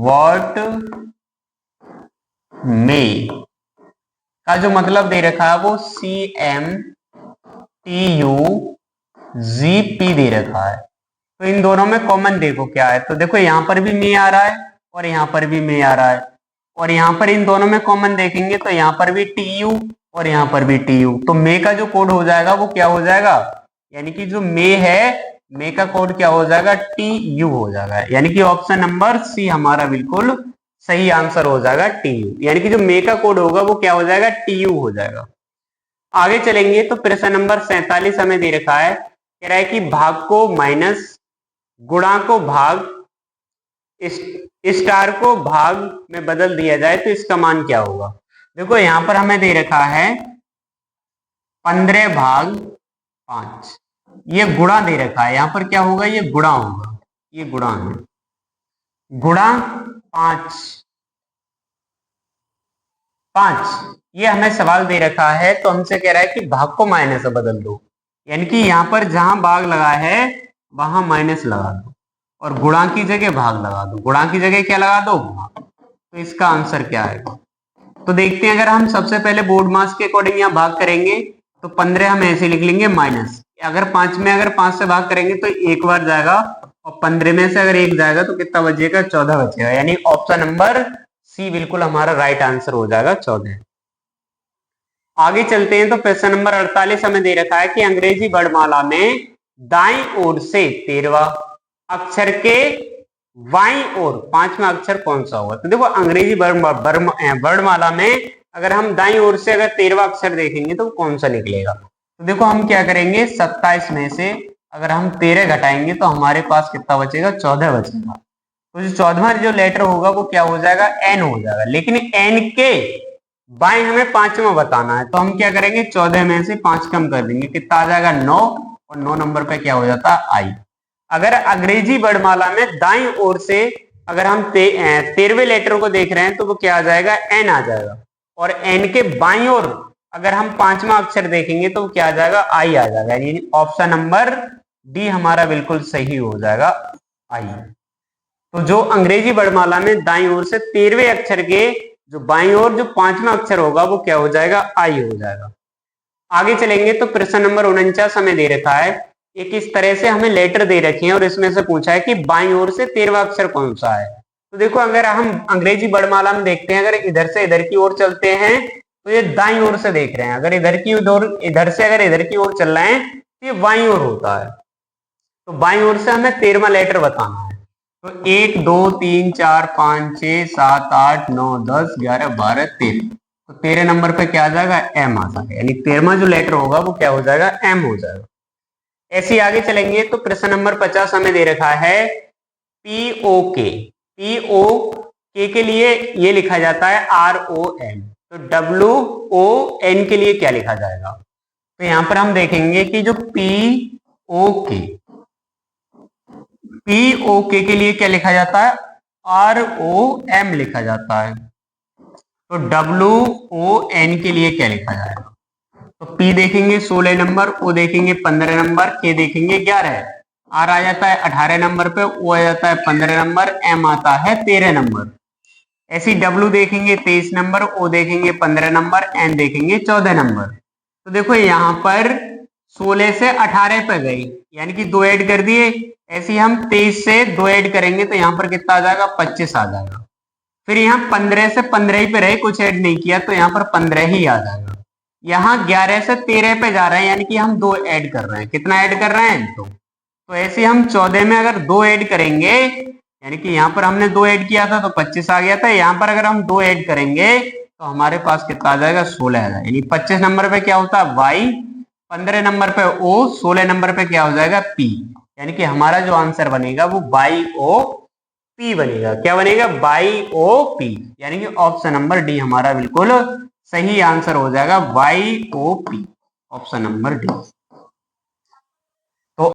वर्ड में का जो मतलब दे रखा है वो CMTUGP दे रखा है। तो इन दोनों में कॉमन देखो क्या है, तो देखो यहां पर भी मे आ रहा है और यहां पर भी मे आ रहा है, और यहां पर इन दोनों में कॉमन देखेंगे तो यहां पर भी TU और यहां पर भी TU। तो मे का जो कोड हो जाएगा वो क्या हो जाएगा, यानी कि जो मे है, मे का कोड क्या हो जाएगा, TU हो जाएगा। यानी कि ऑप्शन नंबर सी हमारा बिल्कुल सही आंसर हो जाएगा, TU। यानी कि जो मे का कोड होगा वो क्या हो जाएगा, TU हो जाएगा। आगे चलेंगे तो प्रश्न नंबर 47 हमें दे रखा है, कह रहा है कि भाग को माइनस, गुणा को भाग, स्टार को भाग में बदल दिया जाए तो इसका मान क्या होगा। देखो यहां पर हमें दे रखा है 15/5, ये गुणा दे रखा है, यहां पर क्या होगा, ये गुणा होगा, ये गुणा है, गुणा 5 ये हमें सवाल दे रखा है। तो हमसे कह रहा है कि भाग को माइनस से बदल दो, यानी कि यहां पर जहां भाग लगा है वहां माइनस लगा दो और गुणा की जगह भाग लगा दो, गुणा की जगह क्या लगा दो, भाग। तो इसका आंसर क्या आएगा, तो देखते हैं। अगर हम सबसे पहले बोर्ड मास के अकॉर्डिंग यहाँ भाग करेंगे तो 15 हम ऐसे लिख लेंगे माइनस, अगर 5 में अगर 5 से भाग करेंगे तो एक बार जाएगा, और 15 में से अगर एक जाएगा तो कितना बचेगा, 14 बचेगा। यानी ऑप्शन नंबर सी बिल्कुल हमारा राइट आंसर हो जाएगा, 14। आगे चलते हैं तो प्रश्न नंबर 48 हमें दे रखा है कि अंग्रेजी वर्णमाला में दाईं ओर से 13वां अक्षर के बाईं ओर 5वां अक्षर कौन सा होगा। तो देखो अंग्रेजी वर्णमाला में अगर हम दाईं ओर से अगर 13वां अक्षर देखेंगे तो कौन सा निकलेगा। तो देखो हम क्या करेंगे, 27 में से अगर हम 13 घटाएंगे तो हमारे पास कितना बचेगा, 14 बचेगा। तो जो 14वां जो लेटर होगा वो क्या हो जाएगा, एन हो जाएगा। लेकिन एन के बाएं हमें 5वां बताना है, तो हम क्या करेंगे, 14 में से 5 कम कर देंगे, कितना आ जाएगा 9, और 9 नंबर पे क्या हो जाता है, आई। अगर अंग्रेजी वर्णमाला में दाईं ओर से अगर हम 13वें लेटर को देख रहे हैं तो वो क्या आ जाएगा, एन आ जाएगा। और एन के बाईं ओर अगर हम 5वां अक्षर देखेंगे तो क्या आ जाएगा, आई आ जाएगा। यानी ऑप्शन नंबर डी हमारा बिल्कुल सही हो जाएगा, आई। तो जो अंग्रेजी वर्णमाला में दाईं ओर से 13वें अक्षर के जो बाईं ओर जो 5वां अक्षर होगा वो क्या हो जाएगा, आई हो जाएगा। आगे चलेंगे तो प्रश्न नंबर 49 हमें दे रखा है, एक इस तरह से हमें लेटर दे रखे हैं और इसमें से पूछा है कि बाईं ओर से 13वां अक्षर कौन सा है। तो देखो, अगर हम अंग्रेजी वर्णमाला में देखते हैं, अगर इधर से इधर की ओर चलते हैं तो ये दाईं ओर से देख रहे हैं, अगर इधर की ओर इधर से अगर इधर की ओर चल रहे हैं तो ये बाईं ओर होता है। तो बाईं ओर से हमें 13वां लेटर बताना है। तो 1 2 3 4 5 6 7 8 9 10 11 12 13, तो 13 नंबर पे क्या आ जाएगा, एम आ जाएगा। यानी 13वां जो लेटर होगा वो क्या हो जाएगा, एम हो जाएगा। ऐसे ही आगे चलेंगे तो प्रश्न नंबर 50 हमें दे रखा है POK। POK के लिए ये लिखा जाता है RON। तो WON के लिए क्या लिखा जाएगा, तो यहां पर हम देखेंगे कि जो POK के लिए क्या लिखा जाता है, ROM लिखा जाता है। तो WON के लिए क्या लिखा जाएगा, तो P देखेंगे 16 नंबर, O देखेंगे 15 नंबर, K देखेंगे 11, R आ जाता है 18 नंबर पे, O आ जाता है 15 नंबर, M आता है 13 नंबर। ऐसी W देखेंगे 23 नंबर, O देखेंगे 15 नंबर, N देखेंगे 14 नंबर। तो देखो यहाँ पर 16 से 18 पे गई, यानी कि 2 ऐड कर दिए। ऐसे हम 23 से 2 ऐड करेंगे तो यहाँ पर कितना आ जाएगा, 25 आ जाएगा। फिर यहाँ 15 से 15 ही पे रहे, कुछ ऐड नहीं किया, तो यहाँ पर 15 ही आ जाएगा। यहाँ 11 से 13 पे जा रहे हैं, यानी कि हम 2 ऐड कर रहे हैं। कितना ऐड कर रहे हैं, 2। तो ऐसे हम 14 में अगर 2 ऐड करेंगे, यानी कि यहाँ पर हमने 2 ऐड किया था तो 25 आ गया था, यहाँ पर अगर हम 2 ऐड करेंगे तो हमारे पास कितना आ जाएगा, 16 आ जाएगा। यानी 25 नंबर पे क्या होता है, Y, 15 नंबर पे O, 16 नंबर पे क्या हो जाएगा, P। यानी कि हमारा जो आंसर बनेगा वो YOP बनेगा। क्या बनेगा, YOP। यानी कि ऑप्शन नंबर डी हमारा बिल्कुल सही आंसर हो जाएगा, YOP, ऑप्शन नंबर डी।